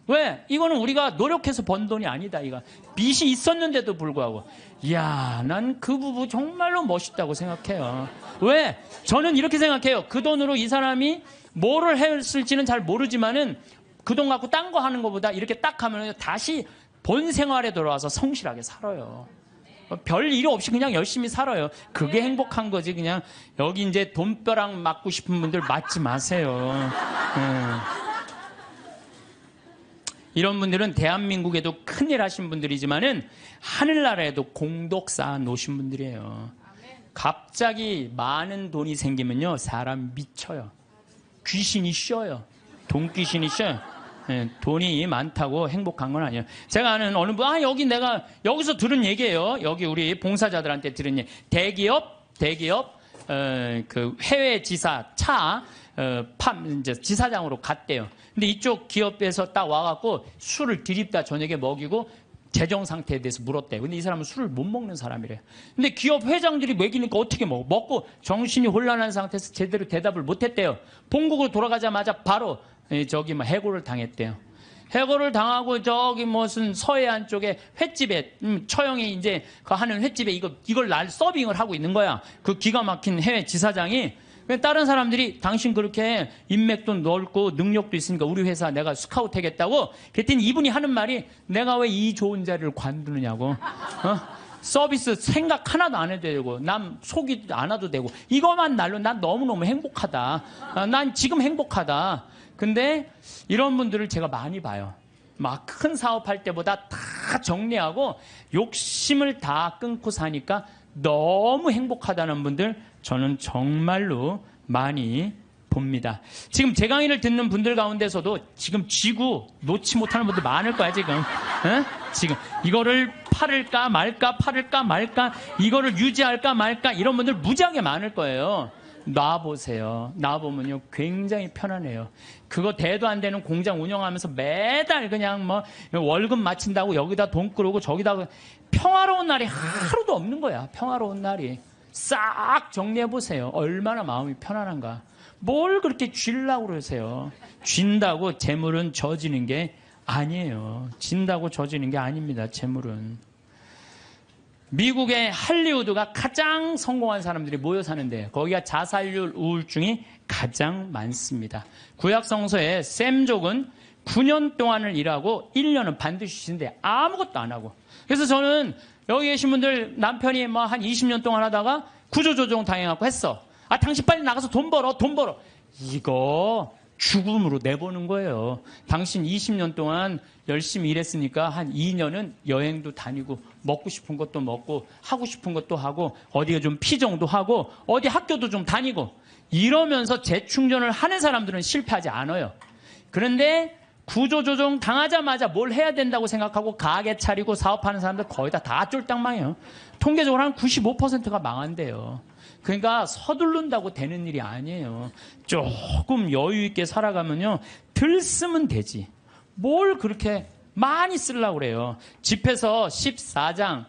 왜? 이거는 우리가 노력해서 번 돈이 아니다. 이거 빚이 있었는데도 불구하고. 이야, 난 그 부부 정말로 멋있다고 생각해요. 왜? 저는 이렇게 생각해요. 그 돈으로 이 사람이 뭐를 했을지는 잘 모르지만은 그 돈 갖고 딴 거 하는 것보다 이렇게 딱 하면 다시 본 생활에 돌아와서 성실하게 살아요. 별 일 없이 그냥 열심히 살아요. 그게 행복한 거지. 그냥 여기 이제 돈벼락 맞고 싶은 분들 맞지 마세요. 이런 분들은 대한민국에도 큰일 하신 분들이지만은 하늘나라에도 공덕 쌓아 놓으신 분들이에요. 갑자기 많은 돈이 생기면요, 사람 미쳐요. 귀신이 쉬어요. 돈귀신이 쉬어요. 예, 돈이 많다고 행복한 건 아니에요. 제가 아는 어느 분, 여기 내가 여기서 들은 얘기예요. 여기 우리 봉사자들한테 들은 얘기. 대기업, 그 해외 지사 이제 지사장으로 갔대요. 근데 이쪽 기업에서 딱 와갖고 술을 들이다 저녁에 먹이고 재정 상태에 대해서 물었대요. 근데 이 사람은 술을 못 먹는 사람이래요. 근데 기업 회장들이 먹이니까 어떻게 먹어? 먹고 정신이 혼란한 상태에서 제대로 대답을 못했대요. 본국으로 돌아가자마자 바로 해고를 당했대요. 해고를 당하고 저기 무슨 서해안 쪽에 횟집에 처형이 이제 하는 횟집에 이걸 날 서빙을 하고 있는 거야. 그 기가 막힌 해외 지사장이. 다른 사람들이 당신 그렇게 인맥도 넓고 능력도 있으니까 우리 회사 내가 스카우트 하겠다고. 그랬더니 이분이 하는 말이 내가 왜 이 좋은 자리를 관두느냐고. 서비스 생각 하나도 안 해도 되고 남 속이도 안 해도 되고 이것만 날로 난 너무너무 행복하다. 난 지금 행복하다. 근데 이런 분들을 제가 많이 봐요. 막 큰 사업할 때보다 다 정리하고 욕심을 다 끊고 사니까 너무 행복하다는 분들 저는 정말로 많이 봅니다. 지금 제 강의를 듣는 분들 가운데서도 지금 쥐고 놓지 못하는 분들 많을 거야 지금. 에? 지금 이거를 팔을까 말까 이거를 유지할까 말까 이런 분들 무지하게 많을 거예요. 놔보세요. 놔보면요 굉장히 편안해요. 그거 대도 안 되는 공장 운영하면서 매달 그냥 뭐 월급 마친다고 여기다 돈 끌고 저기다 평화로운 날이 하루도 없는 거야. 평화로운 날이. 싹 정리해보세요. 얼마나 마음이 편안한가. 뭘 그렇게 쥐려고 그러세요. 쥔다고 재물은 져지는 게 아니에요. 진다고 져지는 게 아닙니다. 재물은. 미국의 할리우드가 가장 성공한 사람들이 모여 사는데 거기가 자살률 우울증이 가장 많습니다. 구약 성서에 샘족은 9년 동안을 일하고 1년은 반드시 쉬는데 아무것도 안 하고. 그래서 저는 여기 계신 분들 남편이 뭐 한 20년 동안 하다가 구조조정 당해갖고 했어. 아 당신 빨리 나가서 돈 벌어. 이거 죽음으로 내보는 거예요. 당신 20년 동안 열심히 일했으니까 한 2년은 여행도 다니고 먹고 싶은 것도 먹고 하고 싶은 것도 하고 어디에 좀 피정도 하고 어디 학교도 좀 다니고 이러면서 재충전을 하는 사람들은 실패하지 않아요. 그런데 구조조정 당하자마자 뭘 해야 된다고 생각하고 가게 차리고 사업하는 사람들 거의 다 쫄딱 망해요. 통계적으로 한 95%가 망한대요. 그러니까 서두른다고 되는 일이 아니에요. 조금 여유 있게 살아가면요. 덜 쓰면 되지. 뭘 그렇게 많이 쓰려고 그래요. 집에서 14장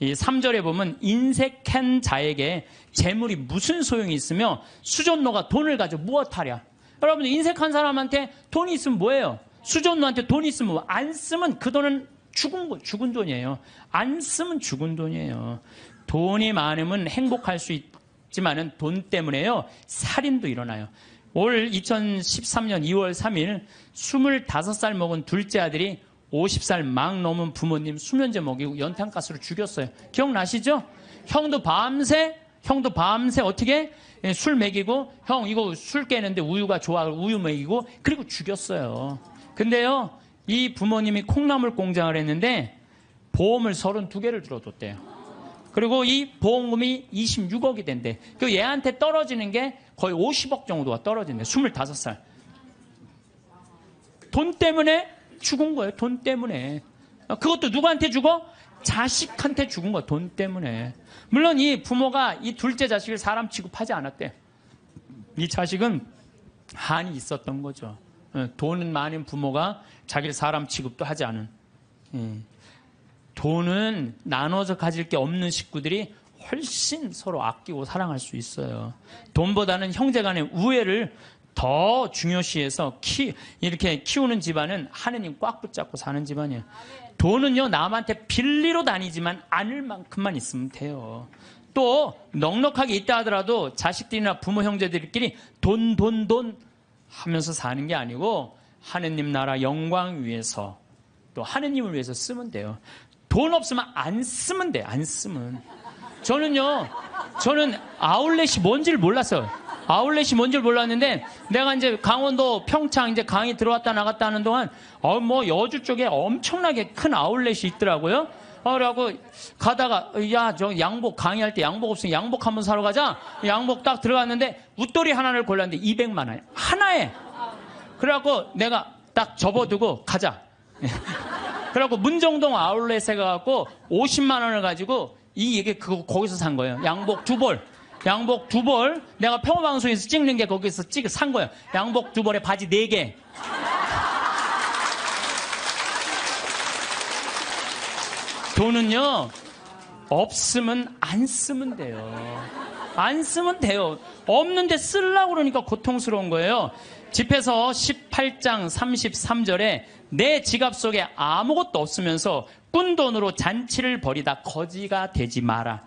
3절에 보면 인색한 자에게 재물이 무슨 소용이 있으며 수전노가 돈을 가지고 무엇하랴. 여러분들 인색한 사람한테 돈이 있으면 뭐예요? 수전노한테 돈이 있으면 안 쓰면 그 돈은 죽은 돈이에요. 안 쓰면 죽은 돈이에요. 돈이 많으면 행복할 수 있지만은 돈 때문에요. 살인도 일어나요. 올 2013년 2월 3일 25살 먹은 둘째 아들이 50살 막 넘은 부모님 수면제 먹이고 연탄가스로 죽였어요. 기억나시죠? 형도 밤새 어떻게 술 먹이고 형 이거 술 깨는데 우유가 좋아 우유 먹이고 그리고 죽였어요. 근데요 이 부모님이 콩나물 공장을 했는데 보험을 32개를 들어줬대요. 그리고 이 보험금이 26억이 된대. 그 얘한테 떨어지는 게 거의 50억 정도가 떨어진대. 25살. 돈 때문에 죽은 거예요. 돈 때문에. 그것도 누구한테 죽어? 자식한테 죽은 거야. 돈 때문에. 물론 이 부모가 이 둘째 자식을 사람 취급하지 않았대. 이 자식은 한이 있었던 거죠. 돈 많은 부모가 자기를 사람 취급도 하지 않은. 돈은 나눠서 가질 게 없는 식구들이 훨씬 서로 아끼고 사랑할 수 있어요. 돈보다는 형제간의 우애를 더 중요시해서 이렇게 키우는 집안은 하느님 꽉 붙잡고 사는 집안이에요. 돈은요 남한테 빌리러 다니지만 않을 만큼만 있으면 돼요. 또 넉넉하게 있다 하더라도 자식들이나 부모 형제들끼리 돈 하면서 사는 게 아니고 하느님 나라 영광 위해서 또 하느님을 위해서 쓰면 돼요. 돈 없으면 안 쓰면 돼. 안 쓰면. 저는 아울렛이 뭔지를 몰랐어요. 아울렛이 뭔지를 몰랐는데 내가 이제 강원도 평창 이제 강의 들어왔다 나갔다 하는 동안 뭐 여주 쪽에 엄청나게 큰 아울렛이 있더라고요. 그러고 가다가 야 저 양복 강의할 때 양복 없으면 양복 한번 사러 가자. 양복 딱 들어갔는데 웃돌이 하나를 골랐는데 200만 원 하나에. 그래갖고 내가 딱 접어두고 가자. 그래갖고 문정동 아울렛에 가갖고 50만 원을 가지고 그거 거기서 산 거예요. 양복 두 벌. 내가 평화방송에서 찍는 게 거기서 산 거예요. 양복 두 벌에 바지 4개. 돈은요, 없으면 안 쓰면 돼요. 안 쓰면 돼요. 없는데 쓰려고 그러니까 고통스러운 거예요. 집에서 18장 33절에 내 지갑 속에 아무것도 없으면서 꾼 돈으로 잔치를 벌이다 거지가 되지 마라.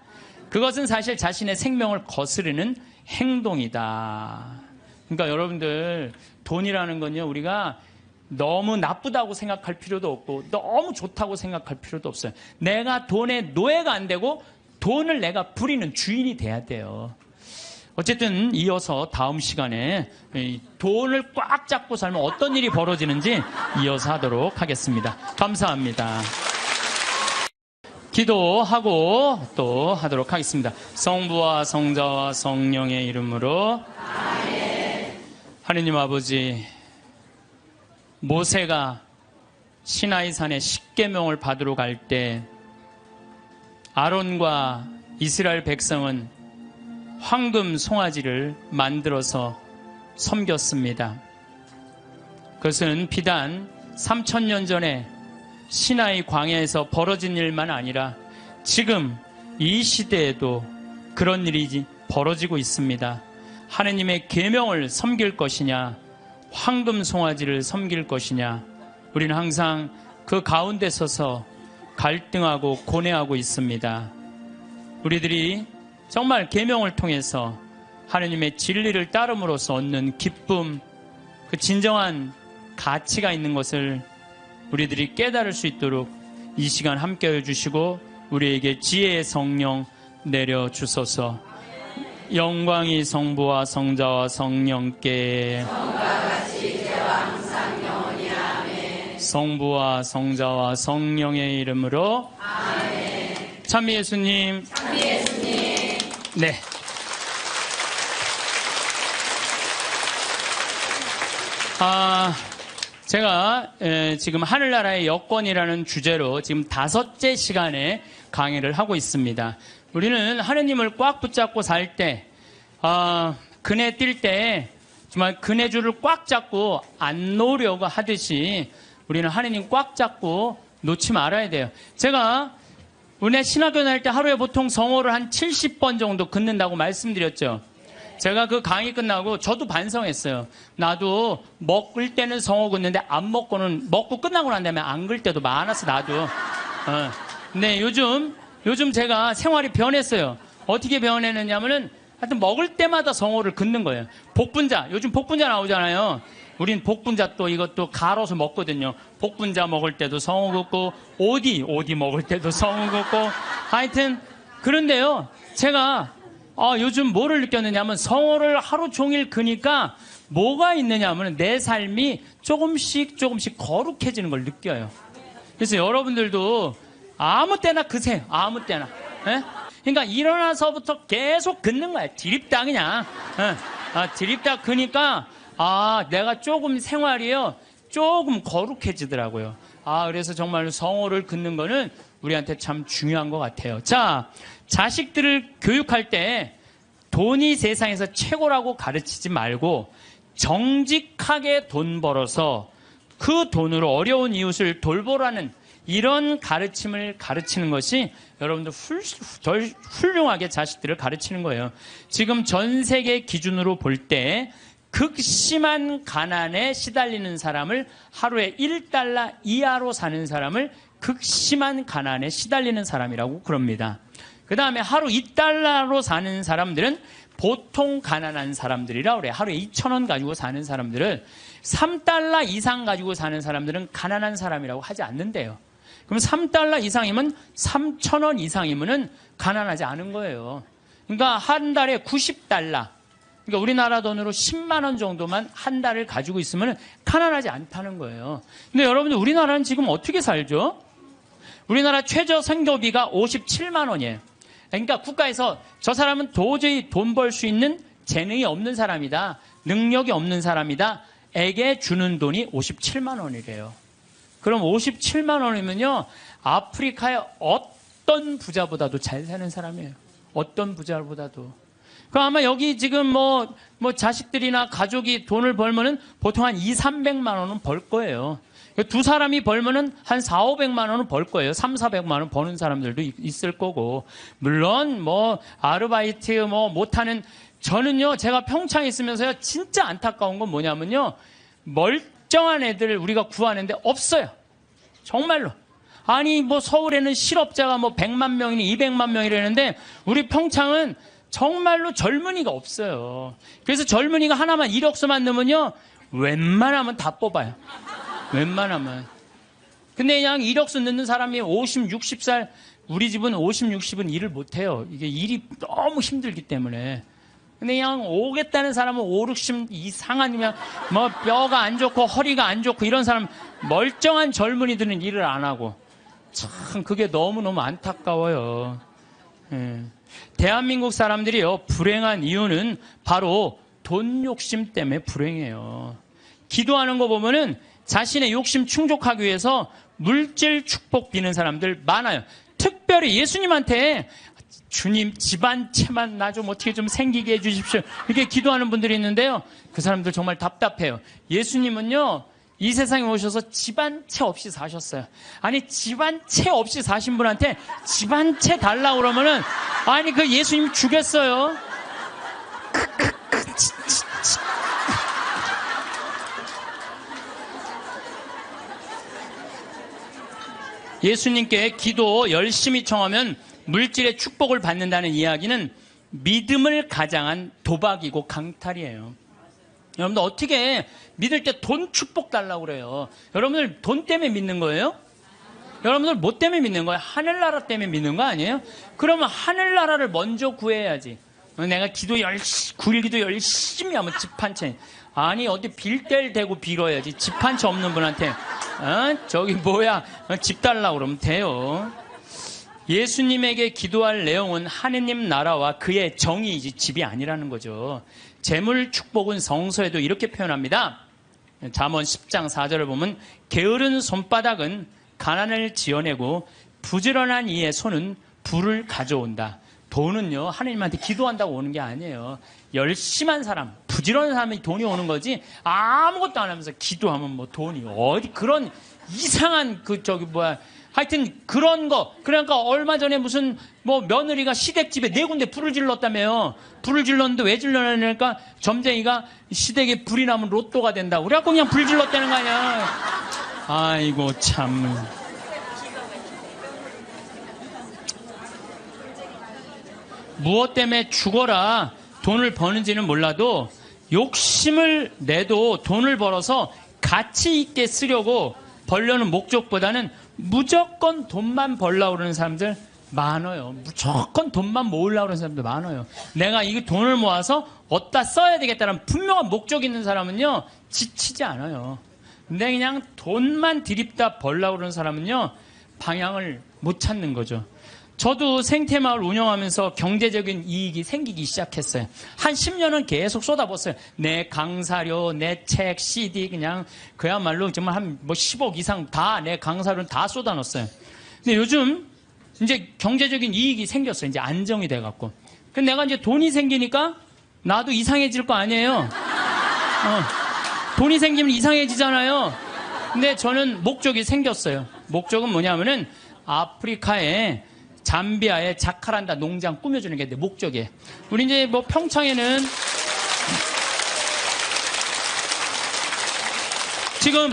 그것은 사실 자신의 생명을 거스르는 행동이다. 그러니까 여러분들 돈이라는 건요 우리가 너무 나쁘다고 생각할 필요도 없고 너무 좋다고 생각할 필요도 없어요. 내가 돈의 노예가 안 되고 돈을 내가 부리는 주인이 돼야 돼요. 어쨌든 이어서 다음 시간에 돈을 꽉 잡고 살면 어떤 일이 벌어지는지 이어서 하도록 하겠습니다. 감사합니다. 기도하고 또 하도록 하겠습니다. 성부와 성자와 성령의 이름으로 아멘. 하느님 아버지, 모세가 시나이산에 십계명을 받으러 갈 때 아론과 이스라엘 백성은 황금 송아지를 만들어서 섬겼습니다. 그것은 비단 3000년 전에 시나이 광야에서 벌어진 일만 아니라 지금 이 시대에도 그런 일이 벌어지고 있습니다. 하느님의 계명을 섬길 것이냐, 황금 송아지를 섬길 것이냐, 우리는 항상 그 가운데 서서 갈등하고 고뇌하고 있습니다. 우리들이 정말 계명을 통해서 하느님의 진리를 따름으로써 얻는 기쁨, 그 진정한 가치가 있는 것을 우리들이 깨달을 수 있도록 이 시간 함께해 주시고 우리에게 지혜의 성령 내려주소서. 영광이 성부와 성자와 성령께 성부와 성자와 성령의 이름으로 아멘. 참미 예수님. 네. 제가 지금 하늘나라의 여권이라는 주제로 지금 5째 시간에 강의를 하고 있습니다. 우리는 하느님을 꽉 붙잡고 살 때, 그네 뛸 때 정말 그네줄을 꽉 잡고 안 놓으려고 하듯이 우리는 하느님 꽉 잡고 놓지 말아야 돼요. 제가 은혜 신학교 다닐 때 하루에 보통 성호를 한 70번 정도 긋는다고 말씀드렸죠. 제가 그 강의 끝나고 저도 반성했어요. 나도 먹을 때는 성호 긋는데 안 먹고는, 먹고 끝나고 난 다음에 안 글 때도 많았어, 나도. 근데 요즘 제가 생활이 변했어요. 어떻게 변했느냐면은 하여튼 먹을 때마다 성호를 긋는 거예요. 복분자, 요즘 복분자 나오잖아요. 우린 복분자 또 이것도 갈아서 먹거든요. 복분자 먹을 때도 성호 긋고, 오디 먹을 때도 성호 긋고, 하여튼, 그런데요, 제가 요즘 뭐를 느꼈느냐면 성호를 하루 종일 그니까 뭐가 있느냐면 내 삶이 조금씩 거룩해지는 걸 느껴요. 그래서 여러분들도 아무 때나 그세요. 아무 때나. 예? 그러니까 일어나서부터 계속 긋는 거야. 드립다 그냥. 드립다 그니까 내가 조금 생활이요. 조금 거룩해지더라고요. 그래서 정말 성호를 긋는 거는 우리한테 참 중요한 것 같아요. 자, 자식들을 교육할 때 돈이 세상에서 최고라고 가르치지 말고 정직하게 돈 벌어서 그 돈으로 어려운 이웃을 돌보라는 이런 가르침을 가르치는 것이 여러분들 덜 훌륭하게 자식들을 가르치는 거예요. 지금 전 세계 기준으로 볼 때 극심한 가난에 시달리는 사람을 하루에 1달러 이하로 사는 사람을 극심한 가난에 시달리는 사람이라고 그럽니다. 그 다음에 하루 2달러로 사는 사람들은 보통 가난한 사람들이라 그래요. 하루에 2,000원 가지고 사는 사람들을 3달러 이상 가지고 사는 사람들은 가난한 사람이라고 하지 않는데요. 그럼 3달러 이상이면 3,000원 이상이면은 가난하지 않은 거예요. 그러니까 한 달에 90달러. 그러니까 우리나라 돈으로 10만 원 정도만 한 달을 가지고 있으면 가난하지 않다는 거예요. 근데 여러분들 우리나라는 지금 어떻게 살죠? 우리나라 최저 생계비가 57만 원이에요. 그러니까 국가에서 저 사람은 도저히 돈 벌 수 있는 재능이 없는 사람이다, 능력이 없는 사람이다 에게 주는 돈이 57만 원이래요. 그럼 57만 원이면요, 아프리카의 어떤 부자보다도 잘 사는 사람이에요. 어떤 부자보다도. 그럼 아마 여기 지금 뭐 자식들이나 가족이 돈을 벌면은 보통 한 200~300만 원은 벌 거예요. 두 사람이 벌면은 한 400~500만 원은 벌 거예요. 300~400만 원 버는 사람들도 있을 거고. 물론 아르바이트 못하는, 저는요, 제가 평창에 있으면서요, 진짜 안타까운 건 뭐냐면요, 멀쩡한 애들을 우리가 구하는데 없어요. 정말로. 아니 서울에는 실업자가 100만 명이니 200만 명이라는데 우리 평창은 정말로 젊은이가 없어요. 그래서 젊은이가 하나만 이력서만 넣으면요, 웬만하면 다 뽑아요. 웬만하면. 근데 그냥 이력서 넣는 사람이 50, 60살, 우리 집은 50, 60은 일을 못해요. 이게 일이 너무 힘들기 때문에. 근데 그냥 오겠다는 사람은 5, 60 이상하면 뭐 뼈가 안 좋고 허리가 안 좋고 이런 사람, 멀쩡한 젊은이들은 일을 안 하고. 참 그게 너무너무 안타까워요. 예. 대한민국 사람들이요, 불행한 이유는 바로 돈 욕심 때문에 불행해요. 기도하는 거 보면은 자신의 욕심 충족하기 위해서 물질 축복 비는 사람들 많아요. 특별히 예수님한테 주님 집안채만 나 좀 어떻게 좀 생기게 해주십시오, 이렇게 기도하는 분들이 있는데요, 그 사람들 정말 답답해요. 예수님은요, 이 세상에 오셔서 집안채 없이 사셨어요. 아니, 집안채 없이 사신 분한테 집안채 달라고 그러면은, 아니 그 예수님 죽였어요. 예수님께 기도 열심히 청하면 물질의 축복을 받는다는 이야기는 믿음을 가장한 도박이고 강탈이에요. 여러분들 어떻게 믿을 때 돈 축복 달라고 그래요? 여러분들 돈 때문에 믿는 거예요? 여러분들 뭐 때문에 믿는 거예요? 하늘나라 때문에 믿는 거 아니에요? 그러면 하늘나라를 먼저 구해야지. 내가 굴기도 열심히 하면 집 한 채. 아니, 어디 빌 뗄 대고 빌어야지. 집 한 채 없는 분한테 저기 뭐야, 집 달라고 그러면 돼요. 예수님에게 기도할 내용은 하느님 나라와 그의 정의이지 집이 아니라는 거죠. 재물 축복은 성서에도 이렇게 표현합니다. 잠언 10장 4절을 보면 게으른 손바닥은 가난을 지어내고 부지런한 이의 손은 부를 가져온다. 돈은요, 하느님한테 기도한다고 오는 게 아니에요. 열심한 사람, 부지런한 사람이 돈이 오는 거지, 아무것도 안 하면서 기도하면 뭐 돈이 어디, 그런 이상한 하여튼 그런 거. 그러니까 얼마 전에 무슨 뭐 며느리가 시댁집에 4군데 불을 질렀다며요. 불을 질렀는데 왜 질렀냐니까 점쟁이가 시댁에 불이 나면 로또가 된다고. 그래갖고 그냥 불 질렀다는 거 아니야. 아이고 참. 무엇 때문에 죽어라 돈을 버는지는 몰라도 욕심을 내도 돈을 벌어서 가치 있게 쓰려고 벌려는 목적보다는 무조건 돈만 벌려고 그러는 사람들 많아요. 무조건 돈만 모으려고 그러는 사람들 많아요. 내가 이 돈을 모아서 어디다 써야 되겠다는 분명한 목적이 있는 사람은요, 지치지 않아요. 근데 그냥 돈만 들이다 벌려고 그러는 사람은요, 방향을 못 찾는 거죠. 저도 생태마을 운영하면서 경제적인 이익이 생기기 시작했어요. 한 10년은 계속 쏟아붓어요. 내 강사료, 내 책, CD, 그냥 그야말로 정말 한 10억 이상 다 내 강사료는 다 쏟아넣었어요. 근데 요즘 이제 경제적인 이익이 생겼어요. 이제 안정이 돼갖고. 근데 내가 이제 돈이 생기니까 나도 이상해질 거 아니에요. 돈이 생기면 이상해지잖아요. 근데 저는 목적이 생겼어요. 목적은 뭐냐면은 아프리카에 잠비아에 자카란다 농장 꾸며주는 게 내 목적이에요. 우리 이제 뭐 평창에는 지금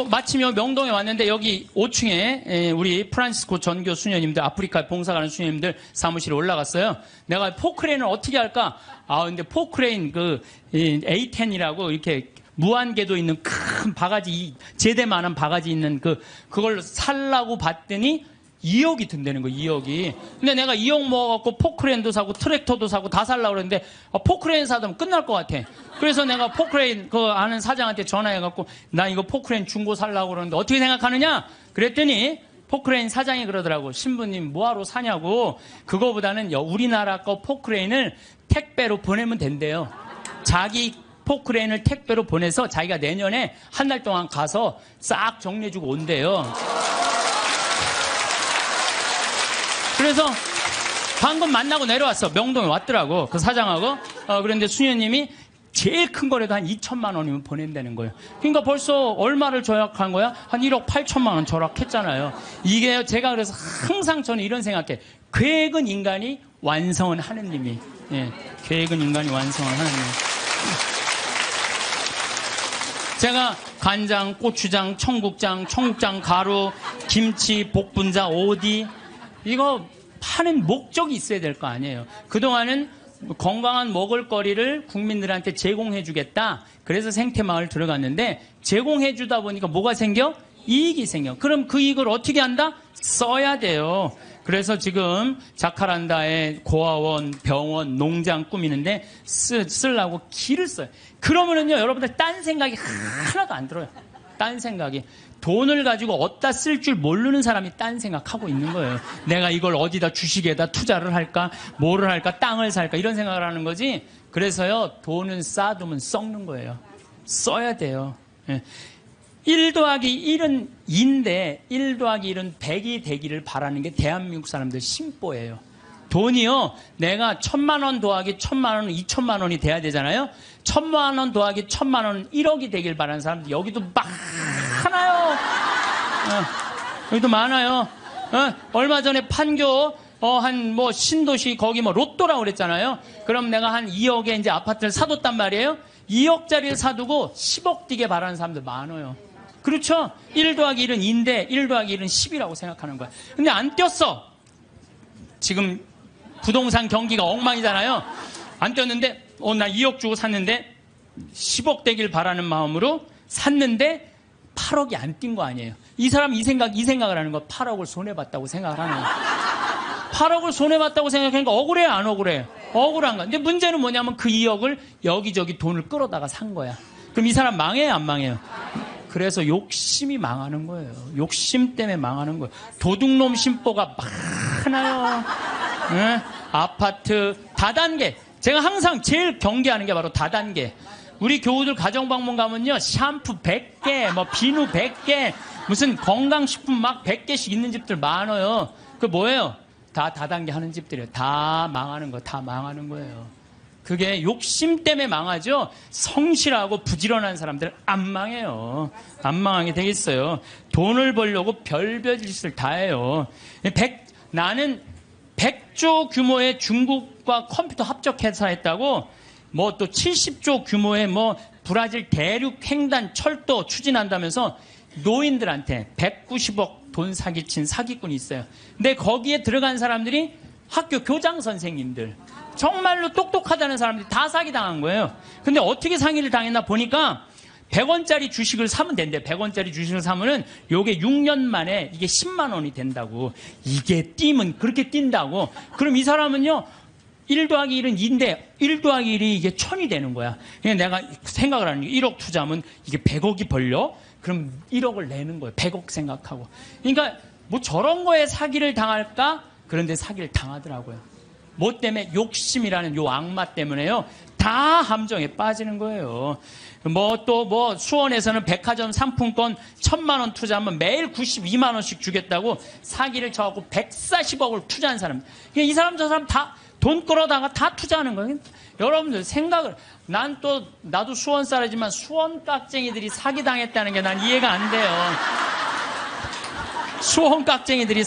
마침 명동에 왔는데 여기 5층에 우리 프란시스코 전교 수녀님들, 아프리카 봉사 가는 수녀님들 사무실에 올라갔어요. 내가 포크레인을 어떻게 할까? 근데 포크레인 A10이라고 이렇게 무한궤도 있는 큰 바가지, 제대만한 바가지 있는 그걸 살라고 봤더니 2억이 든다는 거예요, 2억이. 근데 내가 2억 모아갖고 포크레인도 사고 트랙터도 사고 다 살라고 그랬는데, 포크레인 사면 끝날 것 같아. 그래서 내가 포크레인 아는 사장한테 전화해갖고, 나 이거 포크레인 중고 살라고 그러는데 어떻게 생각하느냐? 그랬더니 포크레인 사장이 그러더라고. 신부님 뭐하러 사냐고. 그거보다는 우리나라 거 포크레인을 택배로 보내면 된대요. 자기 포크레인을 택배로 보내서 자기가 내년에 한 달 동안 가서 싹 정리해주고 온대요. 그래서 방금 만나고 내려왔어. 명동에 왔더라고. 그 사장하고. 그런데 수녀님이 제일 큰 거라도 한 2천만 원이면 보낸다는 거예요. 그러니까 벌써 얼마를 절약한 거야? 한 1억 8천만 원 절약했잖아요. 이게 제가 그래서 항상 저는 이런 생각해. 계획은 인간이, 완성은 하느님이. 예, 계획은 인간이, 완성은 하느님. 제가 간장, 고추장, 청국장 가루, 김치, 복분자, 오디, 이거 파는 목적이 있어야 될 거 아니에요. 그동안은 건강한 먹을거리를 국민들한테 제공해주겠다. 그래서 생태마을 들어갔는데 제공해주다 보니까 뭐가 생겨? 이익이 생겨. 그럼 그 이익을 어떻게 한다? 써야 돼요. 그래서 지금 자카란다에 고아원, 병원, 농장 꾸미는데 쓰려고 길을 써요. 그러면은요, 여러분들 딴 생각이 하나도 안 들어요. 딴 생각이. 돈을 가지고 어디다 쓸 줄 모르는 사람이 딴 생각하고 있는 거예요. 내가 이걸 어디다 주식에다 투자를 할까? 뭐를 할까? 땅을 살까? 이런 생각을 하는 거지. 그래서요, 돈은 쌓아두면 썩는 거예요. 써야 돼요. 1 더하기 1은 2인데 1 더하기 1은 100이 되기를 바라는 게 대한민국 사람들 심보예요. 돈이요, 내가 1,000만 원 더하기 1,000만 원은 2,000만 원이 돼야 되잖아요. 1,000만 원 더하기 1,000만 원은 1억이 되길 바라는 사람들 여기도 많아요. 여기도 많아요. 얼마 전에 판교 한 뭐 신도시 거기 뭐 로또라고 그랬잖아요. 그럼 내가 한 2억에 이제 아파트를 사뒀단 말이에요. 2억짜리를 사두고 10억 뛰게 바라는 사람들 많아요. 그렇죠? 1 더하기 1은 2인데 1 더하기 1은 10이라고 생각하는 거야. 근데 안 뛰었어. 지금 부동산 경기가 엉망이잖아요. 안 뛰었는데 나 2억 주고 샀는데 10억 되길 바라는 마음으로 샀는데 8억이 안 뛴 거 아니에요. 이 사람 이 생각을 하는 거. 8억을 손해봤다고 생각을 하는 거예요. 8억을 손해봤다고 생각하니까 억울해요, 안 억울해요? 억울한 거야. 근데 문제는 뭐냐면 그 2억을 여기저기 돈을 끌어다가 산 거야. 그럼 이 사람 망해요, 안 망해요? 그래서 욕심이 망하는 거예요. 욕심 때문에 망하는 거예요. 도둑놈 심보가 많아요. 네? 아파트 다단계. 제가 항상 제일 경계하는 게 바로 다단계. 우리 교우들 가정방문 가면요, 샴푸 100개, 뭐 비누 100개, 무슨 건강식품 막 100개씩 있는 집들 많아요. 그 뭐예요? 다 다단계 하는 집들이에요. 다 망하는 거, 다 망하는 거예요. 그게 욕심 때문에 망하죠. 성실하고 부지런한 사람들은 안 망해요. 안 망하게 되겠어요. 돈을 벌려고 별별 짓을 다 해요. 나는 100조 규모의 중국과 컴퓨터 합작 회사했다고, 뭐 또 70조 규모의 뭐 브라질 대륙 횡단 철도 추진한다면서 노인들한테 190억 돈 사기친 사기꾼이 있어요. 근데 거기에 들어간 사람들이 학교 교장 선생님들, 정말로 똑똑하다는 사람들이 다 사기당한 거예요. 근데 어떻게 사기를 당했나 보니까 100원짜리 주식을 사면 된대. 100원짜리 주식을 사면은 요게 6년 만에 이게 10만 원이 된다고. 이게 뛰면 그렇게 뛴다고. 그럼 이 사람은요, 1 더하기 1은 2인데 1 더하기 1이 이게 1000이 되는 거야. 그냥 내가 생각을 하는 게 1억 투자하면 이게 100억이 벌려? 그럼 1억을 내는 거예요. 100억 생각하고. 그러니까 뭐 저런 거에 사기를 당할까? 그런데 사기를 당하더라고요. 뭐 때문에? 욕심이라는 요 악마 때문에요. 다 함정에 빠지는 거예요. 뭐 수원에서는 백화점 상품권 1,000만 원 투자하면 매일 92만 원씩 주겠다고 사기를 쳐갖고 140억을 투자한 사람. 이 사람 저 사람 다 돈 끌어다가 다 투자하는 거예요. 여러분들 생각을, 나도 수원 사람이지만 수원 깍쟁이들이 사기당했다는 게 난 이해가 안 돼요. 수원 깍쟁이들이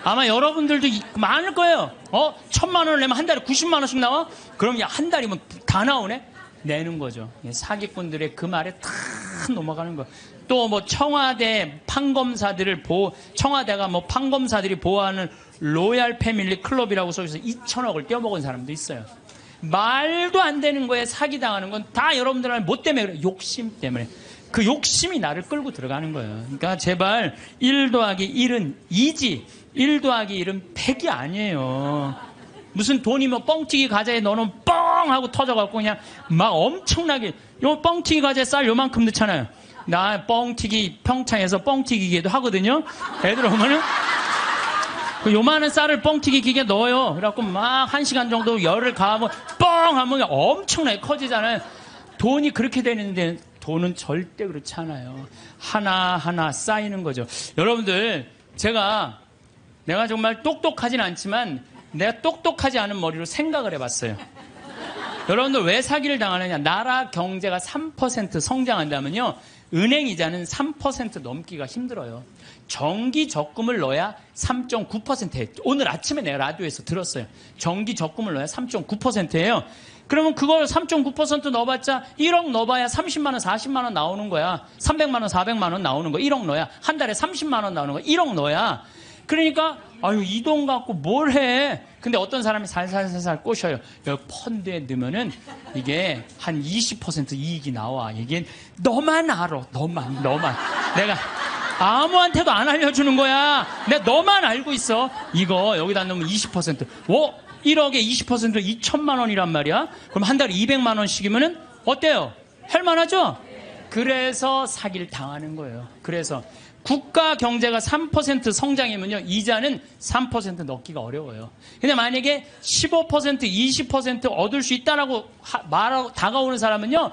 아마 여러분들도 많을 거예요. 1,000만 원을 내면 한 달에 90만 원씩 나와? 그럼 한 달이면 다 나오네? 내는 거죠. 사기꾼들의 그 말에 다 넘어가는 거. 또 뭐 청와대 판검사들을 청와대가 뭐 판검사들이 보호하는 로얄 패밀리 클럽이라고 써서 2천억을 떼어먹은 사람도 있어요. 말도 안 되는 거에 사기당하는 건 다 여러분들은 뭐 때문에 그래? 욕심 때문에. 그 욕심이 나를 끌고 들어가는 거예요. 그러니까 제발 1 더하기 1은 2지 1 더하기 1은 100이 아니에요. 무슨 돈이 뭐 뻥튀기 과자에 넣어놓으면 뻥 하고 터져갖고 그냥 막 엄청나게, 요 뻥튀기 과자에 쌀 요만큼 넣잖아요. 나 뻥튀기 평창에서 뻥튀기 기계도 하거든요. 애들 오면은 그 요만한 쌀을 뻥튀기 기계에 넣어요. 그래갖고 막 1시간 정도 열을 가하면 뻥 하면 엄청나게 커지잖아요. 돈이 그렇게 되는데 돈은 절대 그렇지 않아요. 하나하나 쌓이는 거죠. 여러분들, 내가 정말 똑똑하진 않지만 내가 똑똑하지 않은 머리로 생각을 해봤어요. 여러분들 왜 사기를 당하느냐? 나라 경제가 3% 성장한다면요, 은행 이자는 3% 넘기가 힘들어요. 정기 적금을 넣어야 3.9%예요. 오늘 아침에 내가 라디오에서 들었어요. 정기 적금을 넣어야 3.9%예요. 그러면 그걸 3.9% 넣어봤자 1억 넣어봐야 30만 원, 40만 원 나오는 거야. 300만 원, 400만 원 나오는 거야. 1억 넣어야. 한 달에 30만 원 나오는 거야. 1억 넣어야. 그러니까 아유, 이 돈 갖고 뭘 해? 근데 어떤 사람이 살살살살 꼬셔요. 여기 펀드에 넣으면은 이게 한 20% 이익이 나와. 이게 너만 알아. 너만. 내가 아무한테도 안 알려주는 거야. 내가 너만 알고 있어. 이거 여기다 넣으면 20%. 1억에 20% 2천만 원이란 말이야. 그럼 한 달에 200만 원씩이면은 어때요? 할만하죠? 그래서 사기를 당하는 거예요. 그래서 국가 경제가 3% 성장이면요, 이자는 3% 넣기가 어려워요. 근데 만약에 15%, 20% 얻을 수 있다라고 말하고 다가오는 사람은요,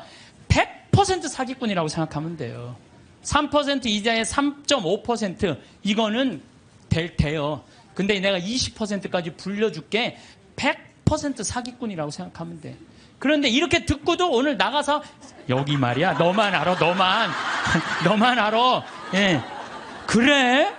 100% 사기꾼이라고 생각하면 돼요. 3% 이자에 3.5% 이거는 돼요. 근데 내가 20%까지 불려줄게. 100% 사기꾼이라고 생각하면 돼. 그런데 이렇게 듣고도 오늘 나가서 여기 말이야, 너만 알아, 너만 알아. 예. 그래?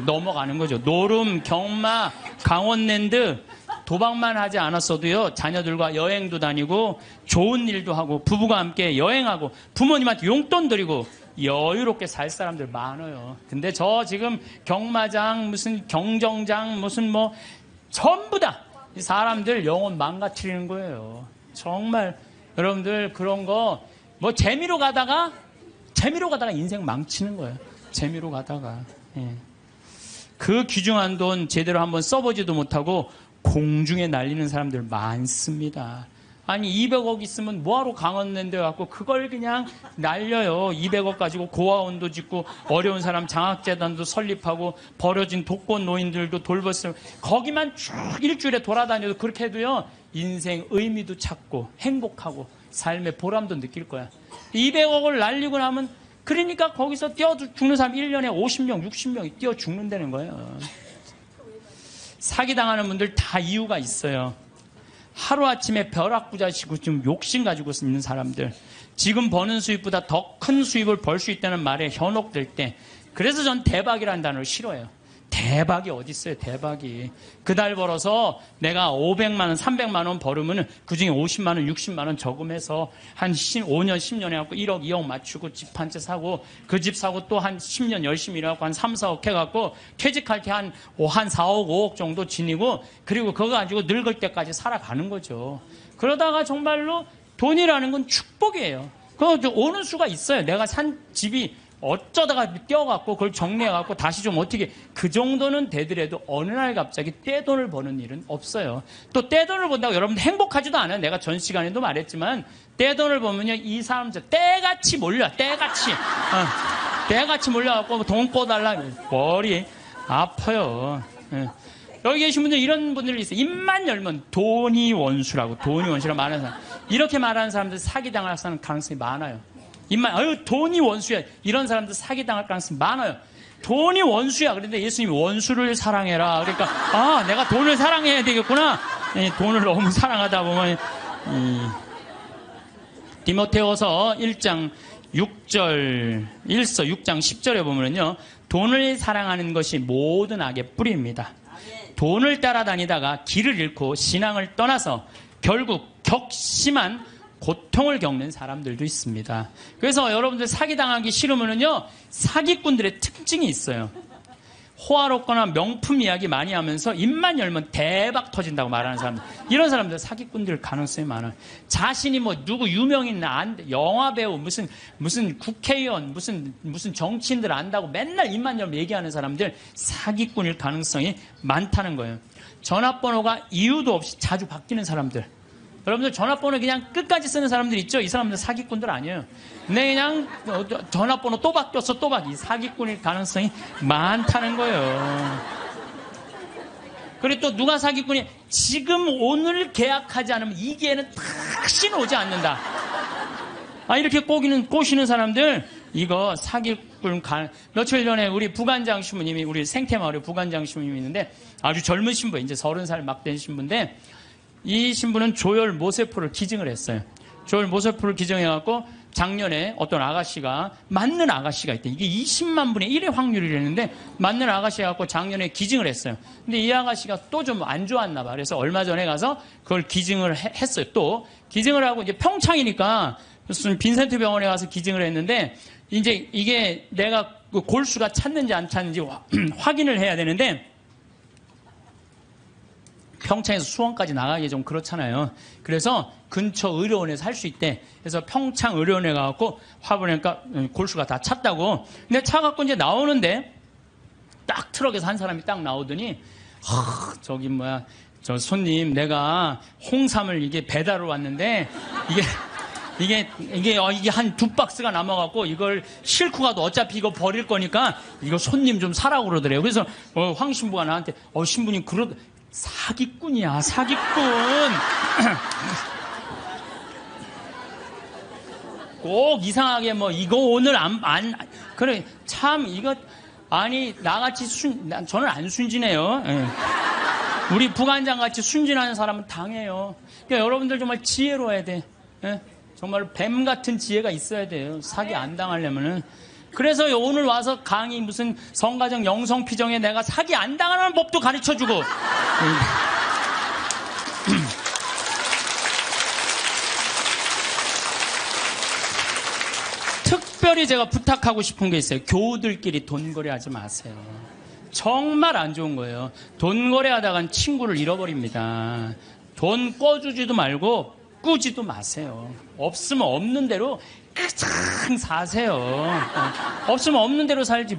넘어가는 거죠. 노름, 경마, 강원랜드 도박만 하지 않았어도요, 자녀들과 여행도 다니고 좋은 일도 하고 부부가 함께 여행하고 부모님한테 용돈 드리고 여유롭게 살 사람들 많아요. 근데 저 지금 경마장, 무슨 경정장, 무슨 뭐 전부 다 이 사람들 영혼 망가뜨리는 거예요. 정말 여러분들 그런 거 뭐 재미로 가다가 인생 망치는 거예요. 재미로 가다가. 예. 그 귀중한 돈 제대로 한번 써보지도 못하고 공중에 날리는 사람들 많습니다. 아니 200억 있으면 뭐하러 강원랜드 갖고 그걸 그냥 날려요. 200억 가지고 고아원도 짓고 어려운 사람 장학재단도 설립하고 버려진 독거 노인들도 돌봤어요. 거기만 쭉 일주일에 돌아다녀도 그렇게 해도요, 인생 의미도 찾고 행복하고 삶의 보람도 느낄 거야. 200억을 날리고 나면 그러니까 거기서 뛰어 죽는 사람 1년에 50명, 60명이 뛰어 죽는다는 거예요. 사기당하는 분들 다 이유가 있어요. 하루아침에 벼락부자시고 좀 욕심 가지고 있는 사람들, 지금 버는 수입보다 더 큰 수입을 벌 수 있다는 말에 현혹될 때, 그래서 전 대박이라는 단어를 싫어해요. 대박이 어디 있어요, 대박이. 그 달 벌어서 내가 500만 원, 300만 원 벌으면 그중에 50만 원, 60만 원 저금해서 한 5년, 10년 해갖고 1억, 2억 맞추고 집 한 채 사고 그 집 사고 또 한 10년 열심히 일해갖고 한 3, 4억 해갖고 퇴직할 때 한 4억, 5억 정도 지니고 그리고 그거 가지고 늙을 때까지 살아가는 거죠. 그러다가 정말로 돈이라는 건 축복이에요. 그거 오는 수가 있어요. 내가 산 집이 어쩌다가 떼어갖고 그걸 정리해갖고 다시 좀 어떻게, 그 정도는 되더라도 어느 날 갑자기 떼돈을 버는 일은 없어요. 또 떼돈을 번다고 여러분들 행복하지도 않아요. 내가 전 시간에도 말했지만 떼돈을 버면요, 이 사람들 떼같이 몰려. 떼같이 몰려갖고 돈 꿔달라. 머리 아파요. 여기 계신 분들 이런 분들이 있어요. 입만 열면 돈이 원수라고 말하는 사람. 이렇게 말하는 사람들 사기당할 가능성이 많아요. 입만, 돈이 원수야. 이런 사람들 사기당할 가능성이 많아요. 돈이 원수야. 그런데 예수님이 원수를 사랑해라. 그러니까, 내가 돈을 사랑해야 되겠구나. 돈을 너무 사랑하다 보면, 디모데후서 1장 6절, 6장 10절에 보면요, 돈을 사랑하는 것이 모든 악의 뿌리입니다. 돈을 따라다니다가 길을 잃고 신앙을 떠나서 결국 격심한 고통을 겪는 사람들도 있습니다. 그래서 여러분들 사기당하기 싫으면요, 사기꾼들의 특징이 있어요. 호화롭거나 명품 이야기 많이 하면서 입만 열면 대박 터진다고 말하는 사람들, 이런 사람들 사기꾼들 가능성이 많아요. 자신이 뭐 누구 유명인 영화배우, 무슨 국회의원, 무슨 정치인들 안다고 맨날 입만 열면 얘기하는 사람들 사기꾼일 가능성이 많다는 거예요. 전화번호가 이유도 없이 자주 바뀌는 사람들, 여러분들 전화번호 그냥 끝까지 쓰는 사람들 있죠? 이 사람들 사기꾼들 아니에요. 근데 그냥 전화번호 또 바뀌었어, 또 바뀌. 사기꾼일 가능성이 많다는 거예요. 그리고 또 누가 사기꾼이, 지금 오늘 계약하지 않으면 이 기회는 다시는 오지 않는다. 이렇게 꼬시는 사람들, 이거 사기꾼 며칠 전에 우리 부관장 신부님이, 우리 생태마을에 부관장 신부님이 있는데 아주 젊은 신부, 이제 30살 막 된 신부인데, 이 신부는 조혈 모세포를 기증을 했어요. 조혈 모세포를 기증해갖고 작년에 어떤 아가씨가, 맞는 아가씨가 있대. 이게 20만 분의 1의 확률이랬는데 맞는 아가씨가 갖고 작년에 기증을 했어요. 근데 이 아가씨가 또 좀 안 좋았나 봐. 그래서 얼마 전에 가서 그걸 기증을 했어요. 또 기증을 하고, 이제 평창이니까 무슨 빈센트 병원에 가서 기증을 했는데, 이제 이게 내가 그 골수가 찼는지 안 찼는지 확인을 해야 되는데, 평창에서 수원까지 나가기 좀 그렇잖아요. 그래서 근처 의료원에서 할 수 있대. 그래서 평창 의료원에 가갖고 화보니까 골수가 다 찼다고. 근데 차 갖고 이제 나오는데 딱 트럭에서 한 사람이 딱 나오더니 저 손님, 내가 홍삼을 이게 배달을 왔는데 이게 한 2박스가 남아갖고 이걸 싣고 가도 어차피 이거 버릴 거니까 이거 손님 좀 사라고 그러더래요. 그래서 황 신부가 나한테 신부님 사기꾼이야, 사기꾼. 꼭 이상하게 이거 오늘 그래, 참, 이거, 아니, 나같이 저는 안 순진해요. 예. 우리 부관장 같이 순진한 사람은 당해요. 그러니까 여러분들 정말 지혜로워야 돼. 예? 정말 뱀 같은 지혜가 있어야 돼요. 사기 안 당하려면은. 그래서 오늘 와서 강의 무슨 성가정 영성피정에 내가 사기 안 당하는 법도 가르쳐 주고. 특별히 제가 부탁하고 싶은 게 있어요. 교우들끼리 돈거래 하지 마세요. 정말 안 좋은 거예요. 돈거래 하다간 친구를 잃어버립니다. 돈 꿔주지도 말고 꾸지도 마세요. 없으면 없는 대로 그냥 사세요. 없으면 없는 대로 살지.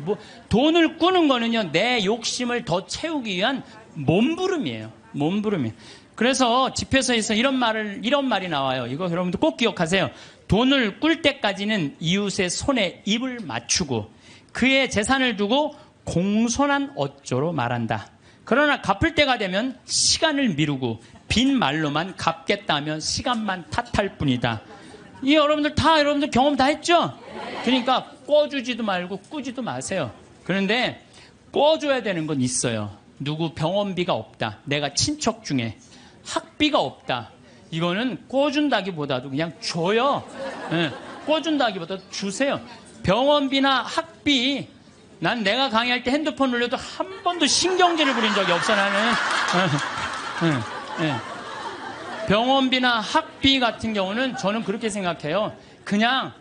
돈을 꾸는 거는요, 내 욕심을 더 채우기 위한 몸부림이에요. 몸부림이에요. 그래서 집회서에서 이런 말이 나와요. 이거 여러분들 꼭 기억하세요. 돈을 꿀 때까지는 이웃의 손에 입을 맞추고 그의 재산을 두고 공손한 어조로 말한다. 그러나 갚을 때가 되면 시간을 미루고 빈 말로만 갚겠다며 시간만 탓할 뿐이다. 이 여러분들 경험 다 했죠? 그러니까 꿔주지도 말고 꾸지도 마세요. 그런데 꿔줘야 되는 건 있어요. 누구 병원비가 없다. 내가 친척 중에 학비가 없다. 이거는 꿔준다기보다도 그냥 줘요. 네, 꿔준다기보다도 주세요. 병원비나 학비, 난 내가 강의할 때 핸드폰 울려도 한 번도 신경질을 부린 적이 없어, 나는. 병원비나 학비 같은 경우는 저는 그렇게 생각해요. 그냥,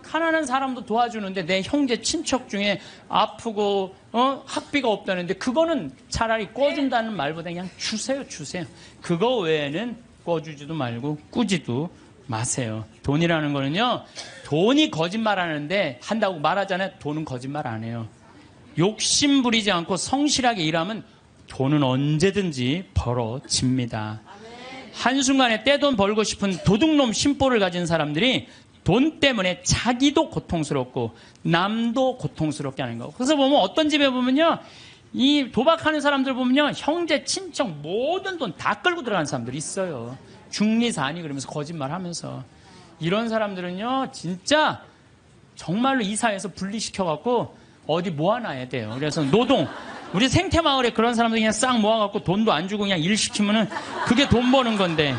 가난한 사람도 도와주는데 내 형제 친척 중에 아프고, 학비가 없다는데 그거는 차라리 꿔준다는 말보다 그냥 주세요. 그거 외에는 꿔주지도 말고 꾸지도 마세요. 돈이라는 거는요, 돈이 거짓말 하는데 한다고 말하잖아요. 돈은 거짓말 안 해요. 욕심 부리지 않고 성실하게 일하면 돈은 언제든지 벌어집니다. 한순간에 떼돈 벌고 싶은 도둑놈 심보를 가진 사람들이 돈 때문에 자기도 고통스럽고 남도 고통스럽게 하는 거. 그래서 보면 어떤 집에 보면요, 이 도박하는 사람들 보면요, 형제, 친척 모든 돈 다 끌고 들어가는 사람들이 있어요. 중리사니 그러면서 거짓말 하면서. 이런 사람들은요, 진짜 정말로 이 사회에서 분리시켜갖고 어디 모아놔야 돼요. 그래서 우리 생태마을에 그런 사람들 그냥 싹 모아갖고 돈도 안 주고 그냥 일 시키면은 그게 돈 버는 건데.